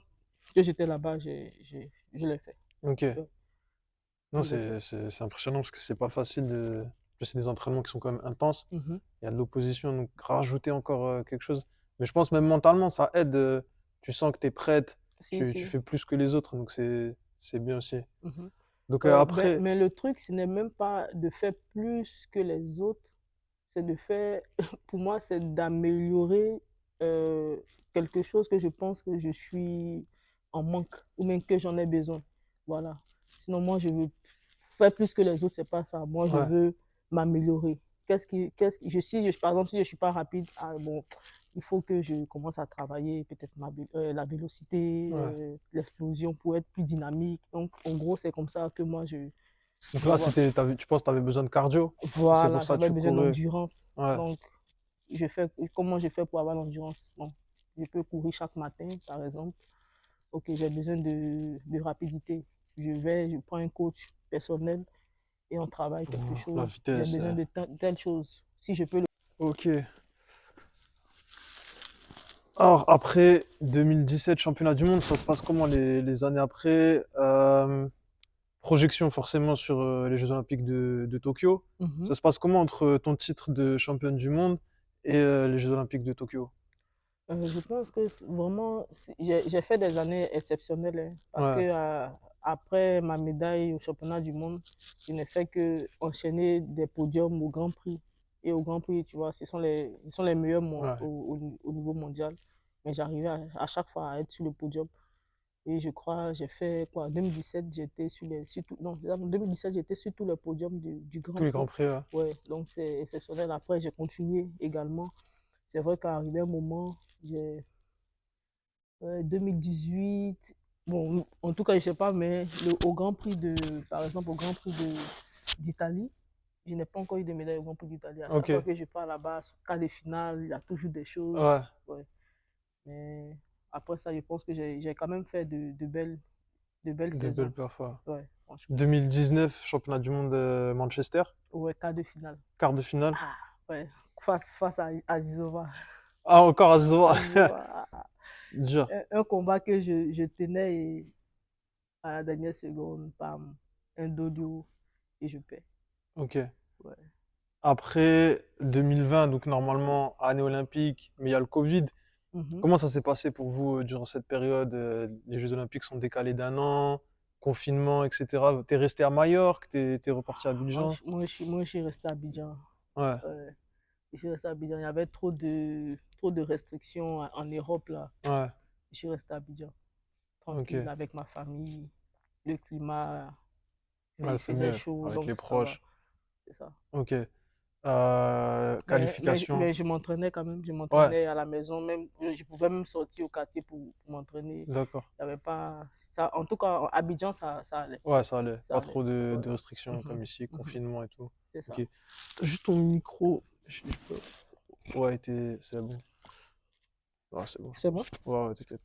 que j'étais là-bas, je l'ai fait. Ok. Ouais, Non, je l'ai fait. c'est impressionnant parce que c'est pas facile de. C'est des entraînements qui sont quand même intenses. Mhm. Il y a de l'opposition, donc rajouter encore quelque chose. Mais je pense même mentalement, ça aide. Tu sens que tu es prête, Si, tu si. fais plus que les autres, donc c'est bien aussi. Mhm. Donc Ben, après, mais le truc, ce n'est même pas de faire plus que les autres, c'est de faire, pour moi, c'est d'améliorer euh, quelque chose que je pense que je suis en manque ou même que j'en ai besoin. Voilà. Sinon, moi, je veux faire plus que les autres, c'est pas ça. Moi, je ouais, veux m'améliorer. Par exemple, si je suis pas rapide, bon, il faut que je commence à travailler peut-être la vélocité, ouais. l'explosion pour être plus dynamique. Donc, en gros, c'est comme ça que moi, Donc je là, vois. tu penses que tu avais besoin de cardio, et c'est pour Voilà, ça que j'avais tu besoin courais. d'endurance. Ouais, Donc, comment je fais pour avoir l'endurance? Bon, je peux courir chaque matin, par exemple. Ok, j'ai besoin de rapidité. Je prends un coach personnel et on travaille quelque la chose. J'ai vitesse. besoin de telle chose. Si je peux le. Ok. Alors, après 2017, championnat du monde, ça se passe comment les années après? Projection forcément sur les Jeux Olympiques de Tokyo. Mhm. Ça se passe comment entre ton titre de championne du monde et les Jeux Olympiques de Tokyo? Je pense que vraiment, j'ai fait des années exceptionnelles hein, parce que Ouais, après ma médaille au championnat du monde, je n'ai fait que enchaîner des podiums au Grand Prix. Et au Grand Prix, tu vois, ce sont les meilleurs ouais. au niveau mondial. Mais j'arrivais à chaque fois à être sur le podium. Et je crois, j'ai fait quoi, en 2017, j'étais non, en 2017, j'étais sur tous les podiums du Grand Tous les Prix. grands prix, ouais. Ouais, donc c'est exceptionnel. Après, j'ai continué également. C'est vrai qu'à arrivé un moment, j'ai 2018, bon, en tout cas, je sais pas, mais au Grand Prix par exemple, au Grand Prix d'Italie, je n'ai pas encore eu de médaille au Grand Prix d'Italie. À chaque Ok, fois que je pars là-bas, cas des finales, il y a toujours des choses. ouais, Ouais. Mais après ça, je pense que j'ai quand même fait de belles de belles saisons. perfs. Ouais, franchement. 2019, championnat du monde Manchester, Ouais, quart de finale. quart de finale. Ah, ouais. Face à Zizova. Ah, encore à ce Azizova, dur. un combat que je tenais et à la dernière seconde, bam, un dodio et je perds. Ok. Ouais. Après 2020, donc normalement année olympique, mais il y a le Covid. Mhm. Comment ça s'est passé pour vous durant cette période? Les Jeux Olympiques sont décalés d'un an, confinement, etc. T'es resté à Majorque, t'es reparti à Abidjan? Moi, je suis resté à Abidjan. Ouais, Ouais. Je suis resté à Abidjan. Il y avait trop de restrictions en Europe, là. Ouais, Je suis resté à Abidjan, ok. tranquille, avec ma famille. Le climat, Ouais, il c'est faisait mieux chaud, avec donc les ça va. proches. C'est ça. Ok. Mais Qualification. je m'entraînais quand même. Je Ouais, m'entraînais à la maison. Même, je pouvais même sortir au quartier pour m'entraîner. d'accord. Il y avait pas... Ça, en tout cas, à Abidjan, ça allait. Ouais, ça allait. Ça Pas allait. trop de Voilà. restrictions comme ici, Mhm. confinement et tout. C'est Ok. ça. Juste ton micro. Ouais, c'est bon. Ouais, c'est bon, je C'est bon? pense. Ouais, ouais, t'inquiète.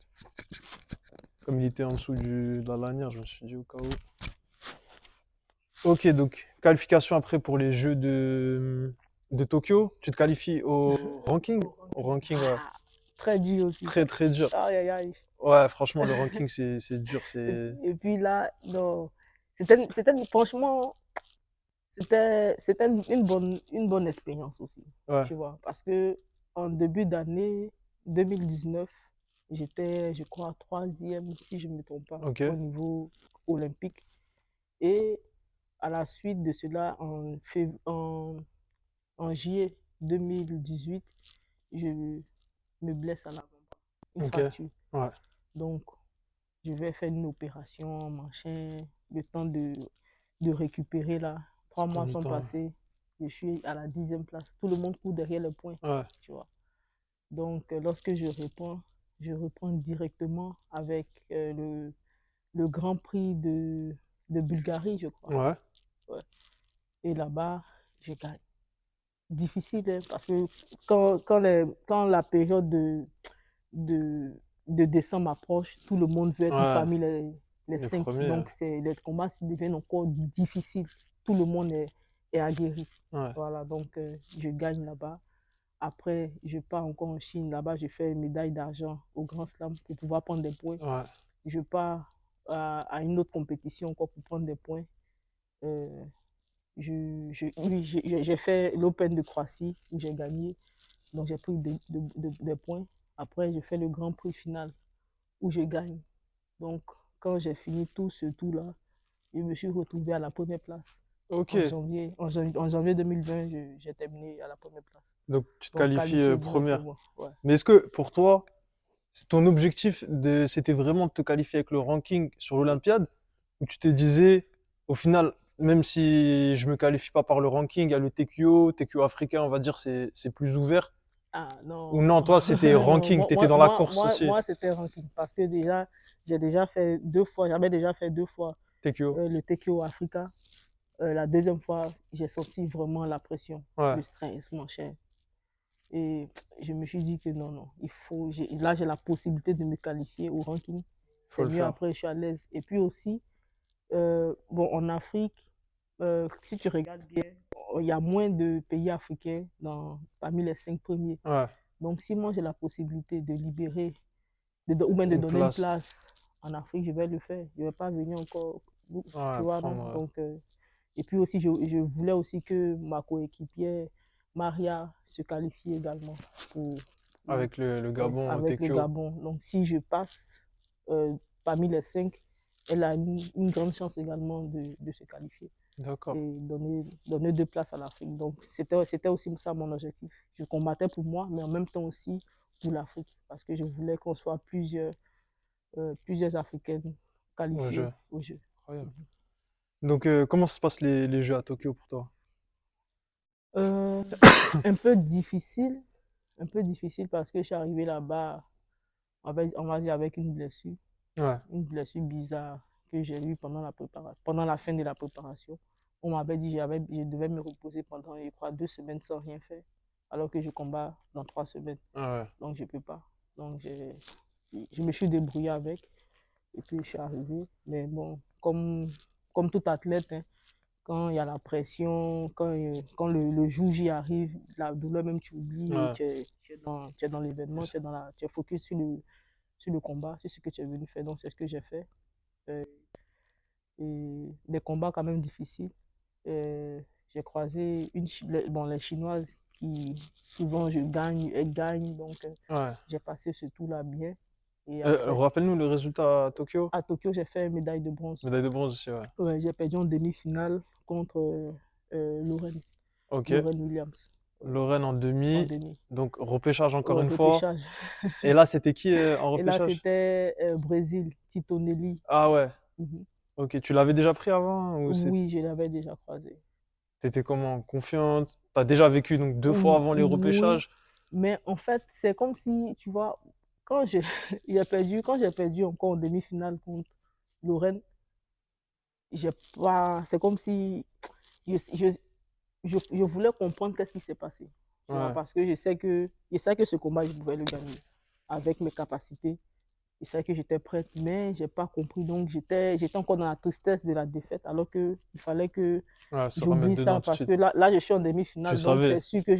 Comme il était en dessous de la lanière, je me suis dit au cas où. Ok, donc qualification après pour les Jeux de Tokyo. Tu te qualifies au ranking? Au Au ranking. ranking, ouais. Ah, très dur aussi, Très ça. très dur. Aïe, aïe, aïe. Ouais, franchement, le ranking, c'est dur. C'est. Et puis là, non. Franchement, c'était une bonne expérience aussi, Ouais, tu vois, parce que en début d'année 2019, j'étais, je crois, troisième, si je ne me trompe pas, ok. au niveau olympique. Et à la suite de cela, en juillet 2018, je me blesse à l'avant-bras, une Ok. fracture. Ouais. Donc, je vais faire une opération, machin, le temps de récupérer là. Ça 3 mois prend du sont temps. passés, je suis à la 10e place. Tout le monde court derrière le point, Ouais. tu vois. Donc, lorsque je reprends directement avec le Grand Prix de Bulgarie, je crois. Ouais. Ouais. Et là-bas, je gagne. Difficile, hein, parce que quand la période de, de décembre approche, tout le monde veut être Ouais. parmi les Les 5. premiers. Donc, les combats deviennent encore difficiles. Tout le monde est aguerri. Ouais. Voilà, donc je gagne là-bas. Après, je pars encore en Chine. Là-bas, je fais une médaille d'argent au Grand Slam pour pouvoir prendre des points. Ouais. Je pars à une autre compétition encore pour prendre des points. Euh, oui, j'ai fait l'Open de Croatie où j'ai gagné. Donc, j'ai pris des points. Après, j'ai fait le Grand Prix final où je gagne. Donc, quand j'ai fini tout ce tour-là, je me suis retrouvé à la première place. Ok. En janvier 2020, j'ai terminé à la première place. Donc, tu te Donc, qualifies qualifié première. directement. Ouais. Mais est-ce que pour toi, ton objectif c'était vraiment de te qualifier avec le ranking sur l'Olympiade, ou tu te disais, au final, même si je me qualifie pas par le ranking, il y a le TQO africain, on va dire, c'est plus ouvert. Ah Ou non, non, toi, c'était non, ranking, t'étais dans la course aussi, moi c'était ranking parce que déjà, j'ai déjà fait 2 fois, j'avais déjà fait 2 fois TQO. le TKO Africa. La deuxième fois, j'ai senti vraiment la pression, Ouais, le stress, mon cher. Et je me suis dit que non, non, là j'ai la possibilité de me qualifier au ranking. faut C'est le mieux faire. après, je suis à l'aise. Et puis aussi, bon, en Afrique, si tu regardes bien, il y a moins de pays africains parmi les 5 premiers. Ouais, Donc, si moi j'ai la possibilité de libérer, ou même de une donner une place. place en Afrique, je vais le faire. Je ne vais pas venir encore, tu Ouais, vois, non? prendre Donc, et puis aussi, je voulais aussi que ma coéquipière, Maria, se qualifie également pour- avec le ouais, Gabon au avec le TQO. Gabon. Donc, si je passe parmi les 5, elle a une grande chance également de se qualifier D'accord, et donner 2 places à l'Afrique. Donc, c'était aussi ça mon objectif. Je combattais pour moi, mais en même temps aussi pour l'Afrique, parce que je voulais qu'on soit plusieurs Africaines au qualifiées jeu. au jeu. Incroyable. Donc, comment ça se passe les Jeux à Tokyo pour toi? Euh, un peu difficile, un peu difficile parce que je suis arrivé là-bas, on va dire avec Ouais, une blessure bizarre que j'ai eue pendant la fin de la préparation. On m'avait dit que je devais me reposer pendant, je crois, 2 semaines sans rien faire, alors que je combats dans 3 semaines. ouais. Donc, je ne peux pas. Donc, je me suis débrouillé avec, et puis je suis arrivé. Mais bon, comme tout athlète, hein, quand il y a la pression, quand le jour J arrive, la douleur même tu oublies et Ouais. tu es dans l'événement, tu es focus sur le combat, sur ce que tu es venu faire. Donc, c'est ce que j'ai fait. Euh, et des combats quand même difficiles. J'ai croisé les Chinoises qui, souvent, elles gagnent. Donc, Ouais. j'ai passé ce tour-là bien. Et après, Rappelle-nous le résultat à Tokyo. à Tokyo, j'ai fait médaille de bronze. Médaille de bronze aussi, ouais. Ouais, j'ai perdu en demi-finale contre Ok. Lorraine Williams. Lorraine en en demi. demi. Donc, repêchage encore Ouais, une fois. repêchage. Et là, c'était qui en Et là, repêchage? c'était Brésil, Tito Nelly. Ah ouais, Mhm. ok. Tu l'avais déjà pris avant ou Oui, je l'avais déjà croisé. t'étais comment? Confiante? T'as déjà vécu donc 2 fois avant les Oui, repêchages? mais en fait, c'est comme si, tu vois, quand j'ai quand j'ai perdu encore en demi-finale contre Lorraine, j'ai pas, c'est comme si je, je, je voulais comprendre qu'est-ce qui s'est passé, tu vois, Ouais, parce que je sais que ce combat, je pouvais le gagner avec mes capacités. Je savais que j'étais prête, mais j'ai pas compris. Donc, j'étais encore dans la tristesse de la défaite, alors qu'il fallait que ouais, se remettre j'oublie dedans ça tout de parce suite. que là, je suis en Tu demi-finale, donc c'est savais, sûr que ouais,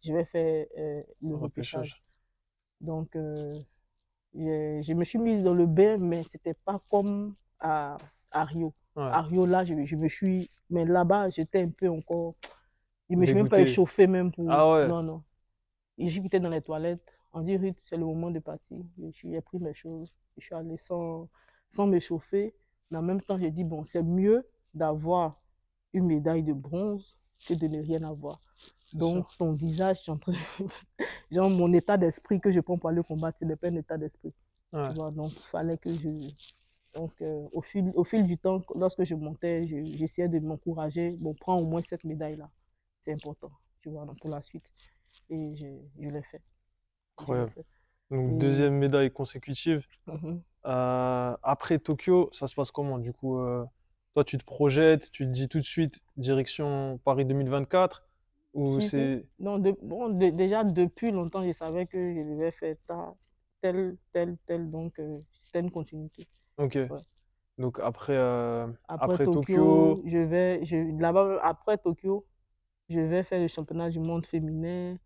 je vais faire le repêchage. repêchage. Donc, je me suis mise dans le bain, mais c'était pas comme à Rio. Ouais, À Rio, là, je me suis. Mais là-bas, j'étais un peu encore. Je me suis même pas dégoûté. échauffée, même pour. Ah ouais, Non, non. Et j'ai quitté dans les toilettes. On dit, Ruth, c'est le moment de partir. J'ai pris mes choses. Je suis allée sans m'échauffer. Mais en même temps, j'ai dit, bon, c'est mieux d'avoir une médaille de bronze que de ne rien avoir. c'est Donc, sûr. ton visage, je suis en train genre, mon état d'esprit que je prends pour aller combattre, ce n'est pas un état d'esprit. Tu Ouais, vois, donc, il fallait que je. Donc, au fil du temps, lorsque je montais, j'essayais de m'encourager. Bon, prends au moins cette médaille-là. C'est important, tu vois, donc, pour la suite. Et je l'ai fait. Je l'ai incroyable. fait. Donc, Et deuxième médaille consécutive. mhm. Après Tokyo, ça se passe comment? Du coup, toi, tu te projettes, tu te dis tout de suite direction Paris 2024 ou Si, si. c'est... Non, bon, déjà, depuis longtemps, je savais que je devais faire tel. Donc, c'était une continuité. Ok. Ouais. Donc Après après Tokyo, Tokyo, là-bas, après Tokyo, je vais faire le championnat du monde féminin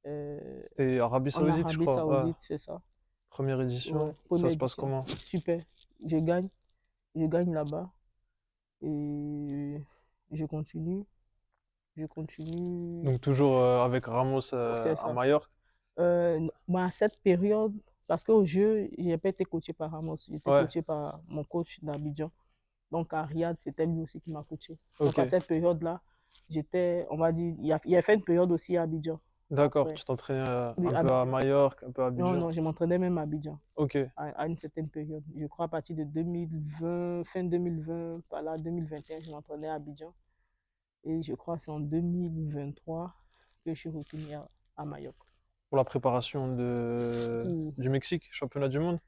euh, c'était Arabie en Saoudite, je Arabie crois. Ouais. Saoudite, c'est ça. Première Ouais, édition. Ça première se passe édition. comment? Super. Je gagne. Je gagne là-bas. Et je continue. Je continue. Donc toujours avec Ramos C'est à ça. Majorque. Moi, à cette période, parce qu'au jeu, je n'ai pas été coaché par Ramos, j'étais Ouais, coaché par mon coach d'Abidjan. Donc, à Riyad, c'était lui aussi qui m'a coaché. Donc, à ok. cette période-là, on va dire, il a fait une période aussi à Abidjan. D'accord, Après, tu t'entraînais oui, un peu à Abidjan. Majorque, un peu à Non, Abidjan. non, je m'entraînais même à Abidjan Ok, à une certaine période. Je crois à partir de 2020, fin 2020, par là, 2021, je m'entraînais à Abidjan. Et je crois que c'est en 2023 que je suis retourné à Mayotte. pour la préparation Ou- du Mexique, championnat du monde.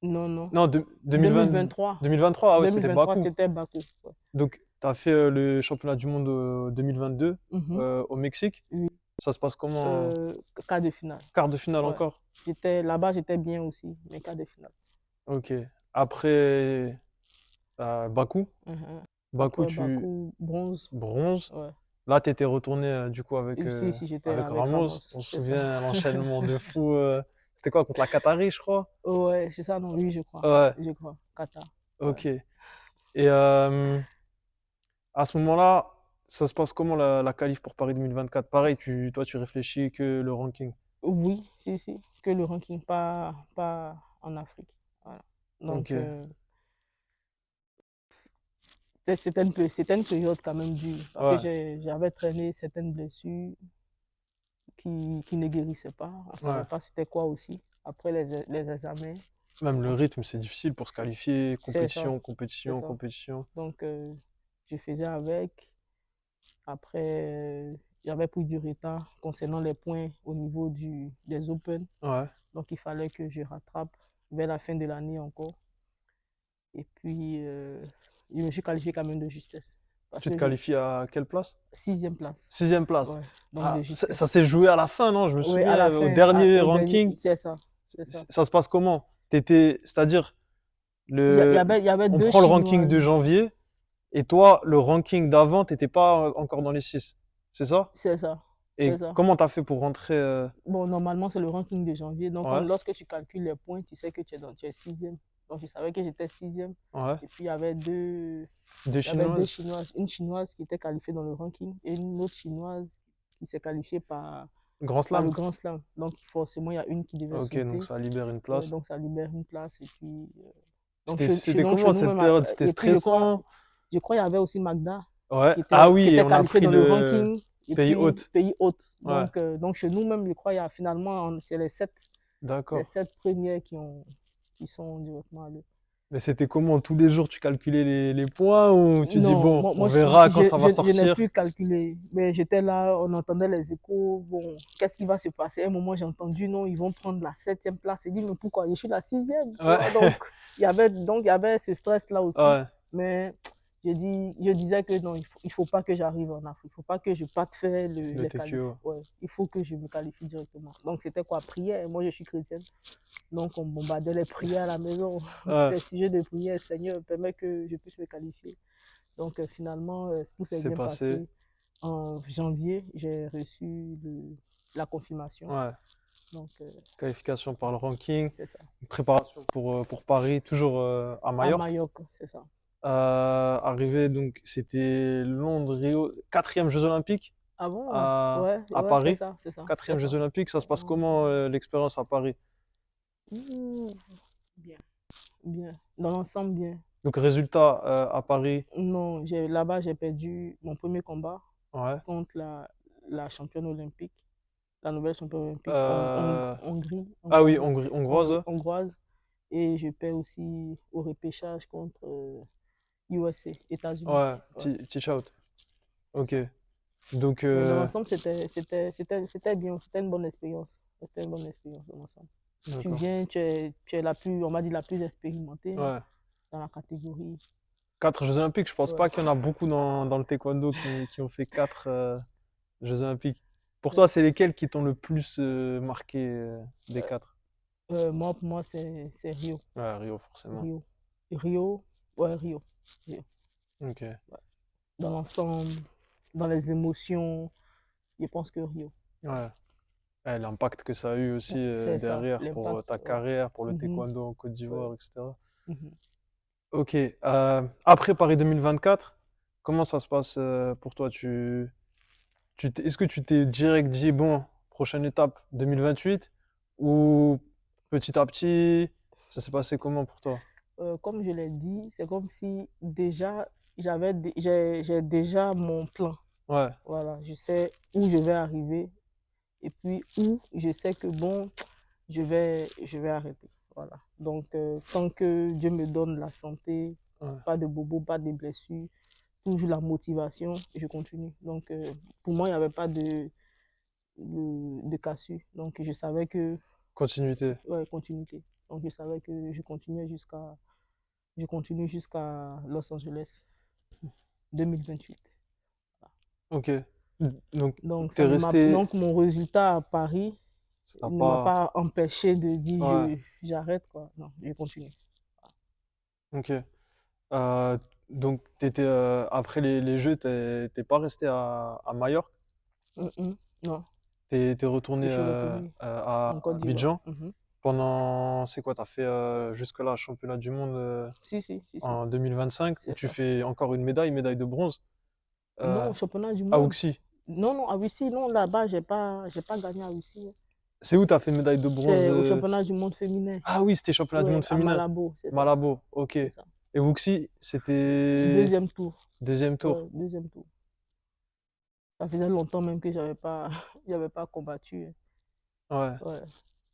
Non, non. Non, 2020, 2023. 2023, ah ouais, c'était 2023, Bakou. c'était Bakou. Ouais. Donc, tu as fait le championnat du monde 2022 Mhm. au Mexique. Oui. Ça se passe comment? Euh, Quart de finale. Quart de finale Ouais. encore? Là-bas, j'étais bien aussi, mais quart de finale. Ok. Après Bakou, Mhm. Bakou, Après tu Bakou, bronze. bronze. Ouais. Là, tu étais retourné du coup Et si, si, j'étais avec avec Ramos. Ramos, On se c'est ça. souvient l'enchaînement de fou. C'était quoi contre la Qatari, je crois? Ouais, c'est ça, non, oui, je crois. Ouais, Je crois. Qatar. Ouais. ok. Et à ce moment-là, ça se passe comment la qualif pour Paris 2024? Pareil, toi, tu réfléchis que le ranking. Oui, si, si. Que le ranking, pas en Afrique. Voilà. Ok, Donc, c'était une période quand même dure parce que ouais, j'avais traîné certaines blessures qui ne guérissaient pas. On ne savait ouais. pas c'était quoi aussi. Après les examens, Même le on rythme, c'est difficile pour se qualifier. c'est ça, Compétition, c'est compétition, ça. compétition. Donc, je faisais avec. Après, j'avais pris du retard concernant les points au niveau des Open. Ouais. Donc, il fallait que je rattrape vers la fin de l'année encore. Et puis, je me suis qualifié quand même de justesse. Parce Tu te que qualifies à quelle place? sixième place. Sixième place. Ouais, donc de Ah, ça justesse. s'est joué à la fin, non? Je me Oui, à souviens, la au fin, dernier au dernier, ranking, c'est ça. C'est ça. ça se passe comment? C'est-à-dire, Il y avait on deux prend le ranking de Chinoises. janvier, et toi, le ranking d'avant, t'étais pas encore dans les 6. C'est ça? C'est ça. C'est Et ça. comment t'as fait pour rentrer Bon, normalement, c'est le ranking de janvier. Donc, Ouais, lorsque tu calcules les points, tu sais que tu es sixième. Donc, je savais que j'étais sixième. ouais. Et puis, Deux il y avait deux chinoises? Chinoises. Une Chinoise qui était qualifiée dans le ranking et une autre Chinoise qui s'est qualifiée Grand par le Slam? Grand Slam. Donc, forcément, il y a une qui devait Ok, donc sauter. ça libère une Ouais, place. donc, ça libère une place. Et puis, C'était donc, chez comment nous, cette même, période? C'était et puis, stressant? je crois qu'il y avait aussi Magda Ouais. qui Ah qui oui, et était on a qualifiée pris dans le ranking. et Pays puis hôte. pays hôte. Ouais, Donc chez nous même, je crois, il y a finalement, c'est les d'accord. 7 premiers qui sont directement allés. Mais c'était comment? Tous les jours, tu calculais les points ou tu dis, Non, bon, on je, verra quand ça va je n'ai sortir? plus calculé. Mais j'étais là, on entendait les échos. Bon, qu'est-ce qui va se passer? À un moment, j'ai entendu, non, ils vont prendre la 7e place. J'ai dit, mais pourquoi? Je suis la 6e, tu Ouais, vois. Donc, il y avait ce stress-là aussi. ouais, Mais je disais que non, il faut pas que j'arrive en Afrique. Il faut pas que je parte faire le les qualifs. TQO. Ouais, il faut que je me qualifie directement. Donc, c'était quoi? Prière. Moi, je suis chrétienne. Donc, on bombardait les prières à la maison. Ouais, Les sujets de prière, Seigneur, permet que je puisse me qualifier. Donc, finalement, tout s'est c'est bien passé. passé. En janvier, j'ai reçu la confirmation. Ouais, Donc, qualification par le ranking, c'est ça. préparation pour Paris, toujours à À Majorque. Majorque, c'est ça. Arrivé, donc, c'était Londres, Rio, quatrième Jeux Olympiques Ah bon? Ouais, à ouais, c'est Paris. ça, c'est ça, c'est Quatrième Jeux ça. Olympiques, ça se passe comment Oh, l'expérience à Paris? ouh, bien, bien. Dans l'ensemble, bien. Donc, résultat à Paris, Non, là-bas, j'ai perdu mon premier combat ouais. contre la championne olympique, la nouvelle championne olympique, Euh, ah oui, Hongrie, hongroise. hongroise. Et je perds aussi au repêchage contre USA, États-Unis. Ouais, Ouais, teach out. c'est Ok. ça. Donc, Mais dans l'ensemble, c'était bien, c'était une bonne expérience. C'était une bonne expérience dans l'ensemble. Tu d'accord. viens, tu es la plus, on m'a dit, la plus expérimentée, hein, Ouais. dans la catégorie. 4 Jeux Olympiques, je pense Ouais, pas qu'il y en a beaucoup dans le taekwondo qui ont fait 4 Jeux Olympiques. Pour ouais. toi, c'est lesquels qui t'ont le plus marqué des 4? Moi, pour moi, c'est Rio. Ouais, Rio, forcément. Rio. Rio, ouais, Rio. Rio. Ok. Ouais. Dans l'ensemble, dans les émotions, je pense que Rio. Ouais. Ouais, l'impact que ça a eu aussi C'est ça, derrière pour l'impact. ta Ouais. carrière, pour le Mhm, taekwondo en Côte ouais. d'Ivoire, etc. Mhm. Ok. Après Paris 2024, comment ça se passe pour toi? Est-ce que tu t'es direct dit, bon, prochaine étape 2028, ou petit à petit, ça s'est passé comment pour toi? Comme je l'ai dit, c'est comme si déjà j'ai déjà mon plan. Ouais, Voilà, je sais où je vais arriver et puis où je sais que bon, je vais arrêter. Voilà. Donc, tant que Dieu me donne la santé, ouais. pas de bobo, pas de blessures, toujours la motivation, je continue. Donc, pour moi, il n'y avait pas de cassure. Donc, je savais que, Continuité. ouais, continuité. Donc, je savais que je continue jusqu'à Los Angeles 2028. Ok. Donc, Donc, t'es resté. donc mon résultat à Paris Ça t'a ne m'a pas. pas empêché de dire Ouais, j'arrête, quoi. Non, je continue. ok. Donc, après les Jeux, t'es pas resté à Majorque. Non, T'es retourné je suis retourné à en Côte d'Ivoire. Abidjan pendant. C'est quoi? T'as fait jusque-là championnat du monde Si, si, si, si, en 2025 où c'est tu ça. fais encore une médaille de bronze Non, au championnat du à monde. Wuxi. Non, non, à Russie, non, là-bas, j'ai pas gagné à Russie. C'est où t'as fait médaille de bronze C'est au championnat du monde féminin. Ah oui, c'était championnat du monde Ouais, à féminin. Malabo, c'est ça. Malabo, ok. C'est ça. Et Wuxi, c'était Deuxième tour. deuxième tour. Ouais, deuxième tour. Ça faisait longtemps même que j'avais pas combattu, hein. Ouais, Ouais,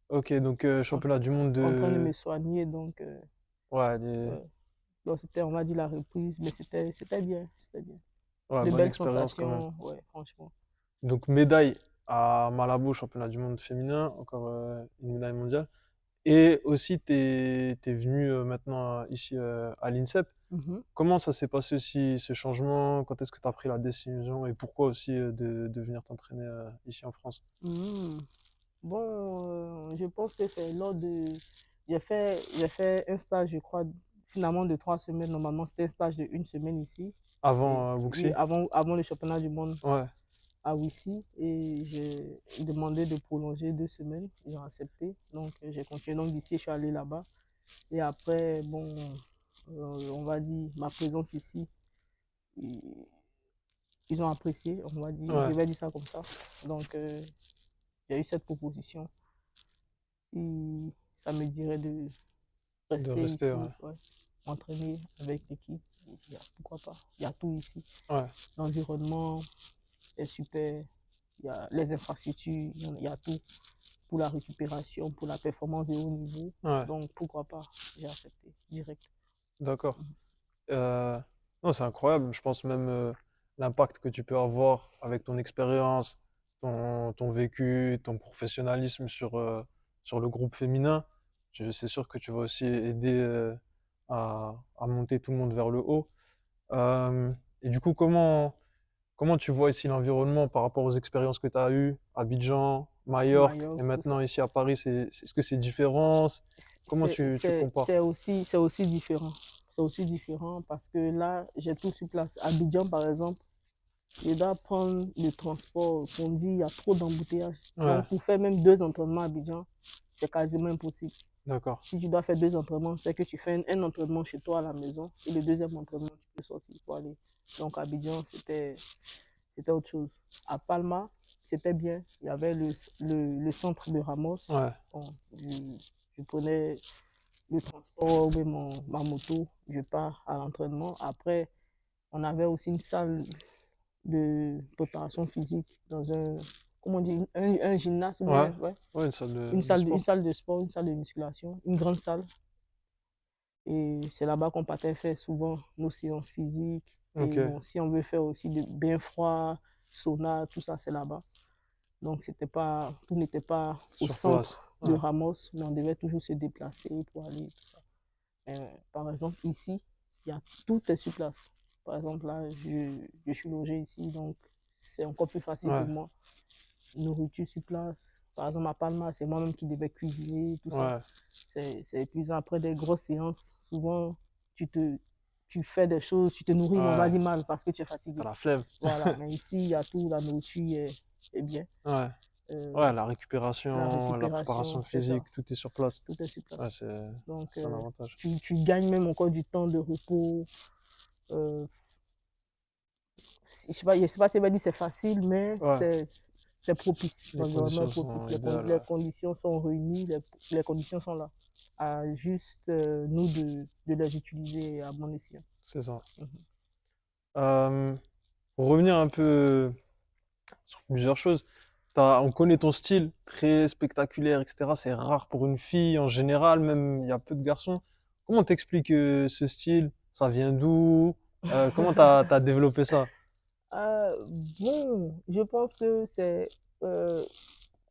ok, donc en, championnat du monde en train de de. me soigner, donc, Ouais, ouais. Donc, c'était, on va dire, la reprise, mais c'était bien, c'était bien. ouais, De bonne belles expérience quand même. sensations, ouais, franchement. Donc médaille à Malabo, championnat du monde féminin, encore une médaille mondiale. Et aussi, t'es venu maintenant ici à l'INSEP. Mhm. Comment ça s'est passé aussi ce changement? Quand est-ce que tu as pris la décision et pourquoi aussi de venir t'entraîner ici en France? Mhm. Bon, je pense que c'est lors de... j'ai fait un stage, je crois, finalement de 3 semaines. Normalement, c'était un stage de 1 semaine ici. Et, Avant oui, Wuxi? avant le championnat du monde Ouais, à Wissy. Et j'ai demandé de prolonger 2 semaines. Ils ont accepté. Donc, j'ai continué. Donc, d'ici, je suis allé là-bas. Et après, bon, on va dire, ma présence ici, ils, ils ont apprécié, on va dire. Je ouais, vais dire ça comme ça. Donc, j'ai eu cette proposition. Si ça me dirait de de rester rester, ici, ouais. ouais, m'entraîner avec l'équipe, pourquoi pas. Il y a tout ici. Ouais, L'environnement, est super. Il y a les infrastructures, il y a tout pour la récupération, pour la performance de haut niveau. Ouais, Donc, pourquoi pas, j'ai accepté direct. d'accord. Mhm. Euh, non, c'est incroyable. Je pense même l'impact que tu peux avoir avec ton expérience, ton vécu, ton professionnalisme sur le groupe féminin. C'est sûr que tu vas aussi aider à monter tout le monde vers le haut. Et du coup, comment tu vois ici l'environnement par rapport aux expériences que tu as eues à Abidjan, Majorque et Majorque, tout maintenant ça. ici à Paris, est-ce que c'est différent? Comment tu compares? C'est aussi différent. C'est aussi différent parce que là, j'ai tout sur place. À Abidjan, par exemple, je dois prendre le transport. On dit il y a trop d'embouteillages. Ouais, Donc, pour faire même 2 entraînements à Abidjan, c'est quasiment impossible. d'accord. Si tu dois faire 2 entraînements, c'est que tu fais un entraînement chez toi à la maison et le deuxième entraînement, tu peux sortir pour aller. Donc, à Abidjan, c'était autre chose. À Palma, c'était bien. Il y avait le centre de Ramos. Ouais, Bon, je prenais le transport ou ma moto, je pars à l'entraînement. Après, on avait aussi une salle de préparation physique dans comment on dit, un gymnase ou ouais, bien, ouais, ouais, une salle de une sport. salle de sport, une salle de musculation, une grande salle. Et c'est là-bas qu'on partait faire souvent nos séances physiques. Ok, Et bon, si on veut faire aussi de bien froid, sauna, tout ça, c'est là-bas. Donc, tout n'était pas au sur place. centre de Ouais, Ramos, mais on devait toujours se déplacer pour aller. Par exemple, ici, tout est sur place. Par exemple, là, je suis logé ici, donc c'est encore plus facile ouais, pour moi. Nourriture sur place. Par exemple, à Palma, c'est moi-même qui devais cuisiner, tout ça. ouais, C'est épuisant. Après des grosses séances, souvent, tu te, tu fais des choses, tu te nourris, mais on va ouais. dire mal parce que tu es T'as fatigué. la flemme. Voilà. Mais ici, il y a tout, la nourriture est bien. Ouais, Euh, ouais, la la récupération, la préparation récupération, c'est ça. physique, tout est sur place. Tout est sur Ouais, place. c'est Donc, c'est un avantage. tu gagnes même encore du temps de repos. Euh, je sais pas si on va dire c'est facile, mais Ouais, c'est propice. les L'environnement est conditions propice. sont idéales. Les Ouais, conditions sont réunies, les conditions sont là. À juste nous de les utiliser à bon escient. c'est ça. Mhm. Euh, pour revenir un peu sur plusieurs choses, on connaît ton style, très spectaculaire, etc. C'est rare pour une fille en général, même il y a peu de garçons. Comment t'expliques ce style? Ça vient d'où? Comment t'as développé ça? Euh, bon, je pense que c'est euh,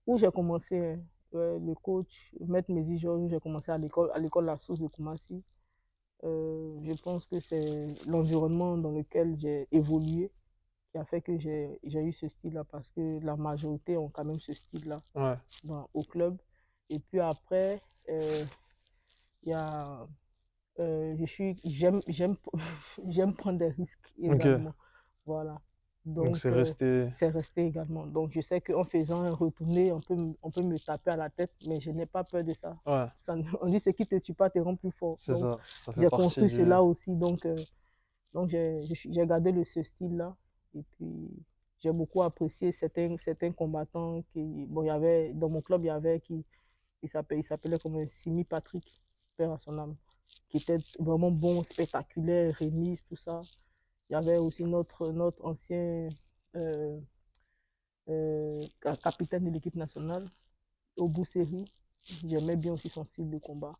où j'ai commencé, hein. Ouais, le coach, Maître Mézigeorges, où j'ai commencé à l'école La Source de Koumassi. Je pense que c'est l'environnement dans lequel j'ai évolué qui a fait que j'ai eu ce style-là parce que la majorité ont quand même ce style-là Ouais, au club. Et puis après, il y a, j'aime, j'aime prendre des risques ok. également. Voilà. Donc Donc, c'est resté. c'est resté également. Donc, je sais qu'en faisant un retourné, on peut me taper à la tête, mais je n'ai pas peur de ça. Ouais, On dit ce qui te tue pas te rend plus fort. c'est Donc, ça. Ça fait j'ai partie construit du. cela aussi. Donc j'ai gardé ce style-là. Et puis, j'ai beaucoup apprécié certains combattants bon, il y avait, dans mon club, il y avait il s'appelait comme un Simi Patrick, père à son âme, qui était vraiment bon, spectaculaire, remise, tout ça. Il y avait aussi notre ancien euh, capitaine de l'équipe nationale, Obuseri. J'aimais bien aussi son style de combat.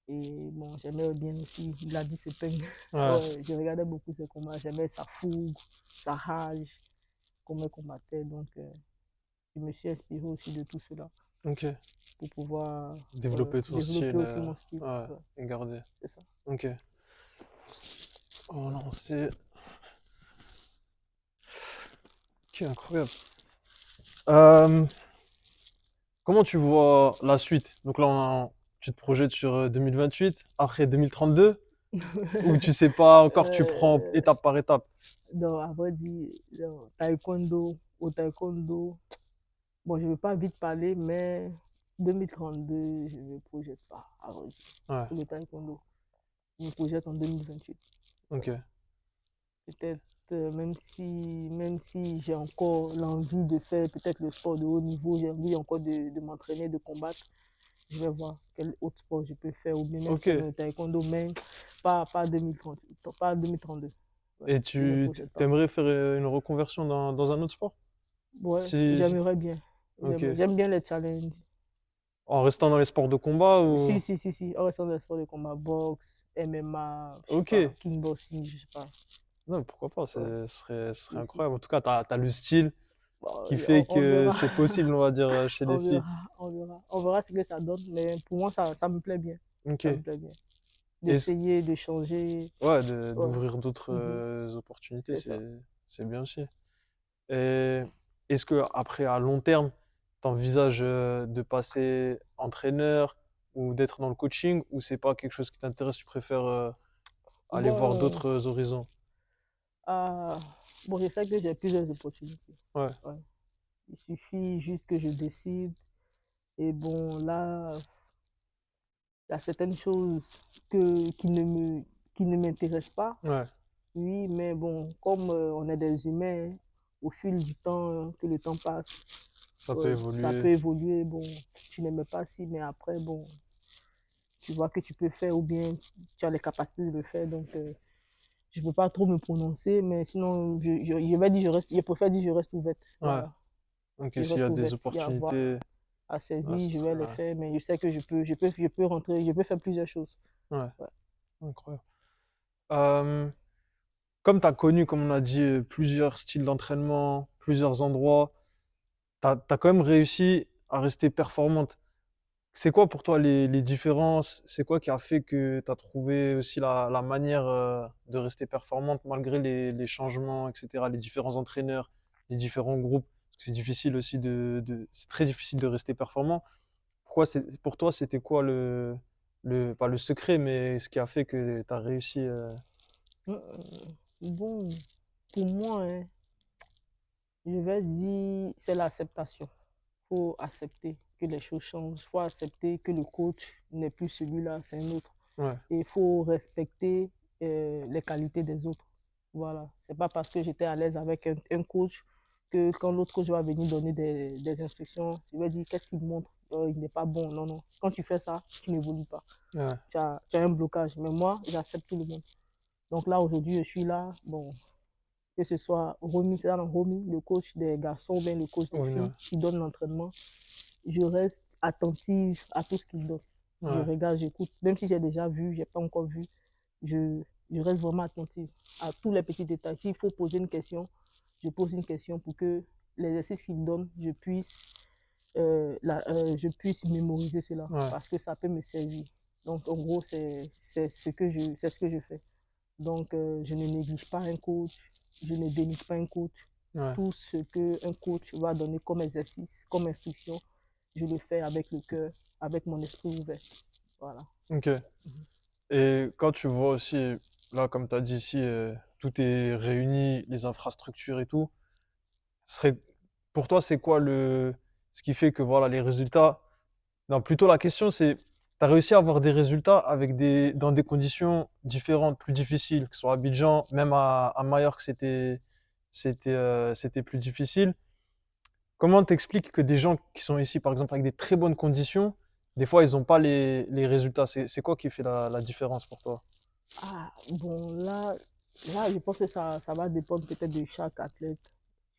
Et bon, j'aimais bien aussi Gladys Sepeng. Ouais, Ouais, je regardais beaucoup ses combats. J'aimais sa fougue, sa rage, comment il combattait. Donc, je me suis inspiré aussi de tout cela ok. pour pouvoir Développer ton développer style. aussi mon style. Ouais, Ouais, et garder. c'est ça. Ok. Oh non, c'est. Ok, incroyable. Euh, comment tu vois la suite? Donc là, tu te projettes sur 2028, après 2032, ou tu sais pas encore, tu prends Euh, étape par étape? donc, à vrai dire, au taekwondo, bon, je ne veux pas vite parler, mais 2032, je ne me projette pas, à vrai dire, Ouais, pour le taekwondo. Je me projette en 2028. ok. Ouais. Peut-être, même si j'ai encore l'envie de faire peut-être le sport de haut niveau, j'ai envie encore de m'entraîner, de combattre, je vais voir quel autre sport je peux faire, ou bien même Ok, si c'est le taekwondo, mais pas 2030, pas 2032. Ouais, Et je ne tu possède pas. t'aimerais faire une reconversion dans un autre sport? Ouais, Si... j'aimerais bien. Ok. J'aime bien les challenges. En restant dans les sports de combat Si, ou... si, si, si. En restant dans les sports de combat, boxe, MMA, je sais Ok. pas, kickboxing, je sais pas. Non, pourquoi pas, Ouais, ce serait si, si. incroyable. En tout cas, t'as le style Bon, qui fait on que verra. c'est possible, on va dire, chez les On filles. verra, on verra. On verra ce que ça donne, mais pour moi, ça me plaît bien. Ok. Ça me plaît bien. Et D'essayer, de changer. ouais, Ouais, d'ouvrir d'autres mhm, opportunités, c'est ça. c'est bien aussi. Et est-ce que après, à long terme, t'envisages de passer entraîneur ou d'être dans le coaching ou c'est pas quelque chose qui t'intéresse, tu préfères aller voir Bon, d'autres horizons? ah, bon, je sais que j'ai plusieurs opportunités. Ouais, Ouais. Il suffit juste que je décide. Et bon, là, il y a certaines choses qui ne m'intéressent pas. ouais, Oui, mais bon, comme on est des humains, au fil du temps, que le temps passe, ça peut ça évoluer. peut évoluer. Bon, tu n'aimais pas si, mais après, bon, tu vois que tu peux faire ou bien tu as les capacités de le faire. Donc, je ne peux pas trop me prononcer, mais sinon, je vais dire, je préfère dire, je reste ouverte. Ouais, Voilà, ok, je s'il y a reste des ouverte. Il y a à voir opportunités, à ouais, saisir, ce je vais les serait... faire, mais je sais que je peux rentrer, je peux faire plusieurs choses. Ouais, Ouais. incroyable. Euh, Comme tu as connu, comme on a dit, plusieurs styles d'entraînement, plusieurs endroits, tu as quand même réussi à rester performante. C'est quoi pour toi les différences? C'est quoi qui a fait que tu as trouvé aussi la manière de rester performante malgré les changements, etc., les différents entraîneurs, les différents groupes? Parce que c'est difficile aussi c'est très difficile de rester performant. Pour toi, c'était quoi pas le secret, mais ce qui a fait que tu as réussi Euh, Bon, pour moi, hein, je vais dire, c'est l'acceptation. Il faut accepter que les choses changent. Il faut accepter que le coach n'est plus celui-là, c'est un autre. Ouais, Et il faut respecter les qualités des autres. Voilà. C'est pas parce que j'étais à l'aise avec un coach que quand l'autre coach va venir donner des instructions, il va dire qu'est-ce qu'il montre. Il n'est pas bon. Non, non. Quand tu fais ça, tu n'évolues pas. ouais, Tu as un blocage. Mais moi, j'accepte tout le monde. Donc là, aujourd'hui, je suis là. Bon, que ce soit Romy, c'est Romy, le coach des garçons, ou bien le coach des ouais, ouais, filles qui donne l'entraînement, je reste attentive à tout ce qu'il donne. Je ouais, regarde, j'écoute, même si j'ai déjà vu, j'ai pas encore vu, je, je reste vraiment attentive à tous les petits détails. S'il faut poser une question, je pose une question pour que l'exercice qu'il donne, je puisse mémoriser cela ouais, parce que ça peut me servir. Donc, en gros, c'est ce que je fais. Donc, je ne néglige pas un coach, je ne dénigre pas un coach. ouais. Tout ce qu'un coach va donner comme exercice, comme instruction, je le fais avec le cœur, avec mon esprit ouvert. Voilà. Ok. Et quand tu vois aussi, là, comme tu as dit ici, tout est réuni, les infrastructures et tout, serait, pour toi, c'est quoi ce qui fait que voilà, les résultats. Non, plutôt la question, c'est, tu as réussi à avoir des résultats dans des conditions différentes, plus difficiles, que ce soit à Abidjan, même à Majorque, c'était plus difficile. Comment t'expliques que des gens qui sont ici, par exemple, avec des très bonnes conditions, des fois, ils n'ont pas les résultats? C'est quoi qui fait la différence pour toi? Ah, bon, là, je pense que ça va dépendre peut-être de chaque athlète,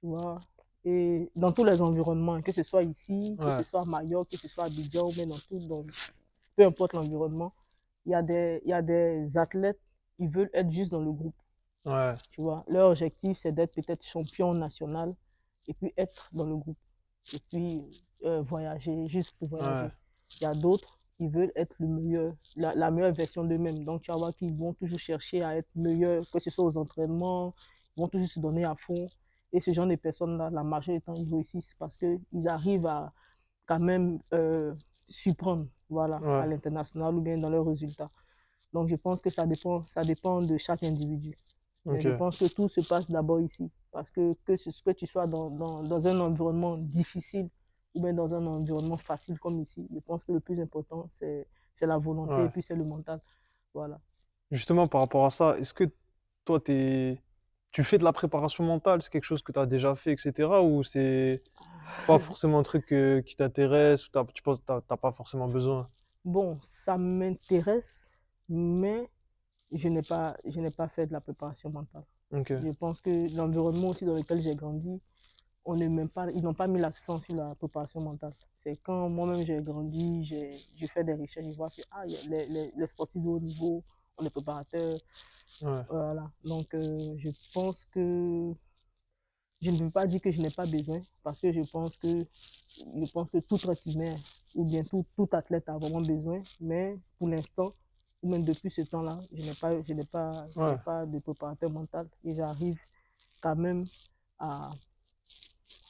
tu vois. Et dans tous les environnements, que ce soit ici, que ce Ouais, soit à Mayotte, que ce soit à Abidjan, mais dans tout, peu importe l'environnement, il y a des athlètes, ils veulent être juste dans le groupe. ouais, Tu vois, leur objectif, c'est d'être peut-être champion national et puis être dans le groupe. Et puis voyager, juste pour ouais, voyager. Il y a d'autres, ils veulent être le meilleur, la meilleure version d'eux-mêmes. Donc, tu vas voir qu'ils vont toujours chercher à être meilleurs, que ce soit aux entraînements, ils vont toujours se donner à fond. Et ce genre de personnes-là, la majorité du temps, ils réussissent parce qu'ils arrivent à quand même surprendre voilà, à ouais, l'international ou bien dans leurs résultats. Donc, je pense que ça dépend de chaque individu. Mais je ok, pense que tout se passe d'abord ici. Parce que tu sois dans un environnement difficile ou bien dans un environnement facile comme ici, je pense que le plus important, c'est la volonté et ouais. puis c'est le mental. Voilà. Justement, par rapport à ça, est-ce que toi, tu fais de la préparation mentale, c'est quelque chose que tu as déjà fait, etc., ou c'est pas forcément un truc qui t'intéresse, ou tu penses que t'as pas forcément besoin? Bon, ça m'intéresse, mais je n'ai pas fait de la préparation mentale. Ok. Je pense que l'environnement aussi dans lequel j'ai grandi, on ne même pas, ils n'ont pas mis l'accent sur la préparation mentale. C'est quand moi-même j'ai grandi, j'ai fait des recherches, je vois que ah, les sportifs de haut niveau, on est préparateurs, Ouais. voilà. Donc je ne veux pas dire que je n'ai pas besoin, parce que je pense que tout être humain ou bien tout athlète a vraiment besoin, mais pour l'instant, ou même depuis ce temps-là, je n'ai Ouais. pas de préparateur mental et j'arrive quand même à,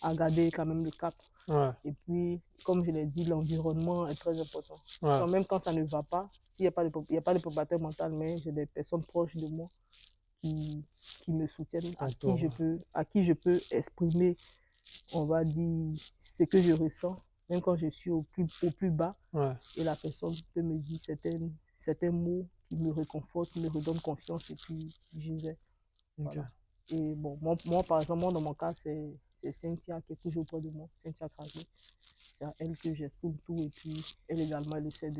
à garder quand même le cap. Ouais. Et puis, comme je l'ai dit, l'environnement est très important. Ouais. Donc, même quand ça ne va pas, s'il n'y a pas il y a pas de préparateur mental, mais j'ai des personnes proches de moi qui, qui me soutiennent, T'entoures. à qui je peux exprimer, on va dire, ce que je ressens, même quand je suis au plus bas, Ouais. et la personne peut me dire certains mots qui me réconfortent, qui me redonnent confiance, et puis j'y vais. Ok. Voilà. Et bon, moi, par exemple, moi, dans mon cas, c'est Cynthia qui est toujours auprès de moi, Cynthia Krajé. C'est à elle que j'exprime tout, et puis elle également, elle essaie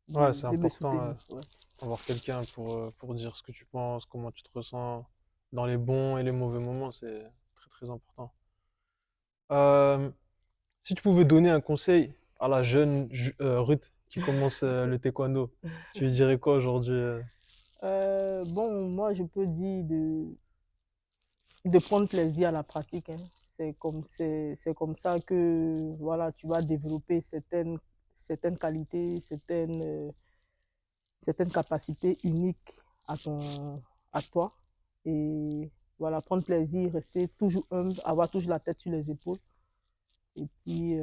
Ouais, c'est de me important soutenir. Ouais. d'avoir quelqu'un pour dire ce que tu penses, comment tu te ressens dans les bons et les mauvais moments, c'est très très important. Euh, Si tu pouvais donner un conseil à la jeune Ruth qui commence le taekwondo, tu lui dirais quoi aujourd'hui? Bon, moi, je peux dire de prendre plaisir à la pratique, hein. C'est comme ça que voilà, tu vas développer certaines qualités, certaines capacités uniques à, à toi. Et voilà, prendre plaisir, rester toujours humble, avoir toujours la tête sur les épaules et puis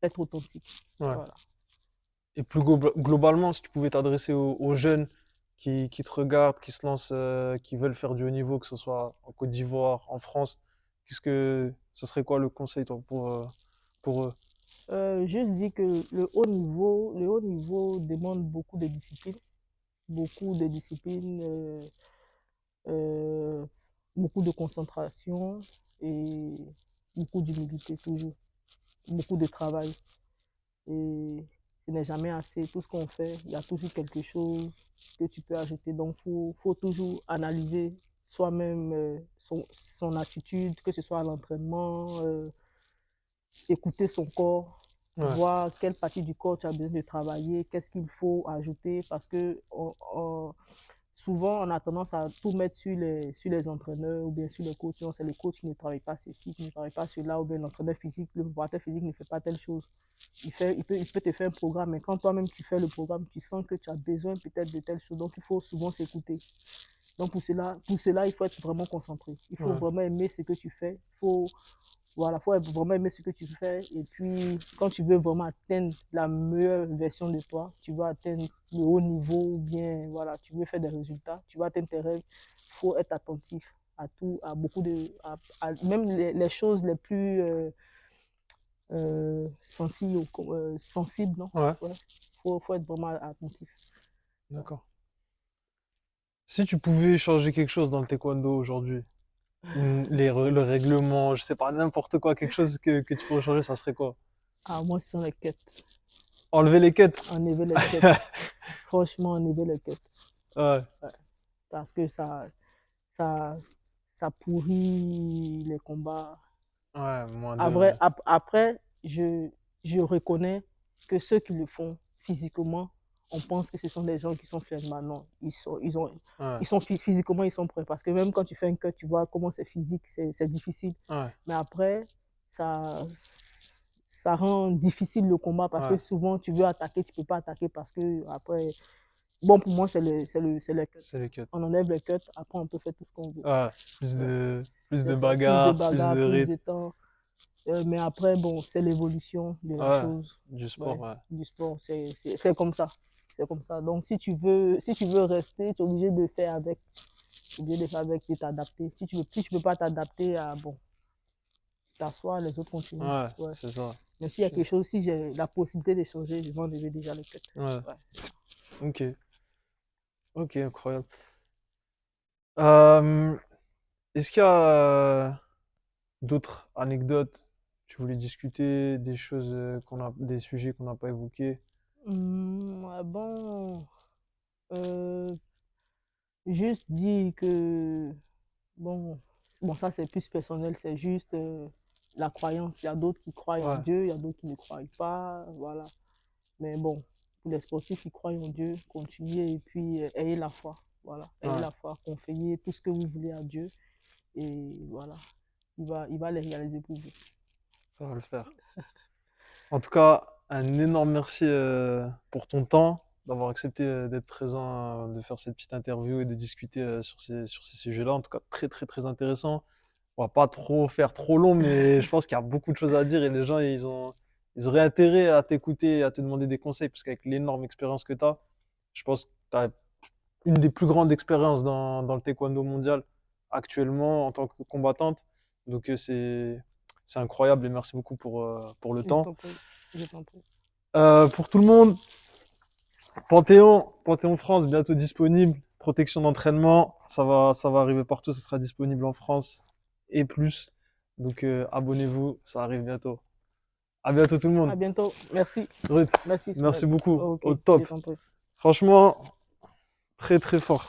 être authentique. Ouais. Voilà. Et plus globalement, si tu pouvais t'adresser aux jeunes qui te regardent, qui se lancent, qui veulent faire du haut niveau, que ce soit en Côte d'Ivoire, en France, ce serait quoi le conseil toi, pour eux? Je dis que le haut niveau demande beaucoup de discipline, euh, beaucoup de concentration et beaucoup d'humilité toujours, beaucoup de travail. Et ce n'est jamais assez. Tout ce qu'on fait, il y a toujours quelque chose que tu peux ajouter. Donc, faut toujours analyser soi-même son attitude, que ce soit à l'entraînement, écouter son corps, Ouais, voir quelle partie du corps tu as besoin de travailler, qu'est-ce qu'il faut ajouter, parce que souvent, on a tendance à tout mettre sur les entraîneurs ou bien sur les coachs. C'est le coach qui ne travaille pas ceci, qui ne travaille pas cela, ou bien l'entraîneur physique, le préparateur physique ne fait pas telle chose. Il peut te faire un programme, mais quand toi-même tu fais le programme, tu sens que tu as besoin peut-être de telle chose. Donc, il faut souvent s'écouter. Donc, pour cela, il faut être vraiment concentré. Il faut ouais, vraiment aimer ce que tu fais. Voilà, faut vraiment aimer ce que tu fais. Et puis, quand tu veux vraiment atteindre la meilleure version de toi, tu veux atteindre le haut niveau, ou bien, voilà, tu veux faire des résultats, tu veux atteindre tes rêves, il faut être attentif à tout, à beaucoup même les choses les plus sensibles, non? ouais, Ouais. Faut être vraiment attentif. Ouais. d'accord. Si tu pouvais changer quelque chose dans le taekwondo aujourd'hui, le règlement, je sais pas, n'importe quoi, quelque chose que tu pourrais changer, ça serait quoi? Ah, moi, ce sont les quêtes. Enlever les quêtes? Enlever les quêtes. Franchement, enlever les quêtes. Ouais, Ouais. Parce que ça, ça pourrit les combats. ouais, moins Après, de... après je reconnais que ceux qui le font physiquement, on pense que ce sont des gens qui sont finalement non. Ouais, Physiquement, ils sont prêts. Parce que même quand tu fais un cut, tu vois comment c'est physique, c'est difficile. ouais, Mais après, ça, ça rend difficile le combat parce que ouais, souvent, tu veux attaquer, tu ne peux pas attaquer parce que après, bon, pour moi, c'est le cut. c'est les quêtes. On enlève le cut, après, on peut faire tout ce qu'on veut. Ouais, Ouais. plus C'est de ça, plus de bagarres, plus bagarres, de plus rythme. de temps. Mais après, bon, c'est l'évolution de la Ouais, chose, du sport, ouais, ouais. du sport. C'est comme ça. C'est comme ça. Donc, si tu veux rester, tu es obligé de faire avec. Tu es obligé de faire avec, de t'adapter. Si tu peux pas t'adapter, bon, tu t'assois, les autres continuent. Ouais, Ouais. c'est ça. Mais s'il y a quelque chose, si j'ai la possibilité de changer, je vais enlever déjà les têtes. Ouais, Ouais. ok, ok, incroyable. Euh, Est-ce qu'il y a d'autres anecdotes? Tu voulais discuter des choses des sujets qu'on n'a pas évoqués? Ah bon. Euh, Juste dire que, bon, ça c'est plus personnel, c'est juste la croyance. Il y a d'autres qui croient en Ouais, Dieu, il y a d'autres qui ne croient pas, voilà. Mais bon, pour les sportifs qui croient en Dieu, continuez et puis ayez la foi, voilà. Ayez ouais, la foi, confiez tout ce que vous voulez à Dieu et voilà, il va les réaliser pour vous. ça va le faire. En tout cas, un énorme merci pour ton temps, d'avoir accepté d'être présent, de faire cette petite interview et de discuter sur ces sujets-là. En tout cas, très, très, très intéressant. On va pas trop faire trop long, mais je pense qu'il y a beaucoup de choses à dire et les gens, ils auraient intérêt à t'écouter et à te demander des conseils, parce qu'avec l'énorme expérience que tu as, je pense que tu as une des plus grandes expériences dans le taekwondo mondial actuellement en tant que combattante. Donc c'est incroyable et merci beaucoup pour le Je temps. t'en prie, je t'en prie. Pour tout le monde, Panthéon France, bientôt disponible. Protection d'entraînement, ça va arriver partout, ça sera disponible en France et plus. Donc abonnez-vous, ça arrive bientôt. À bientôt tout le monde. À bientôt. Merci. Ruth, Merci, merci Soumel. beaucoup. Ok, Au je top. t'en prie. Franchement, très très fort.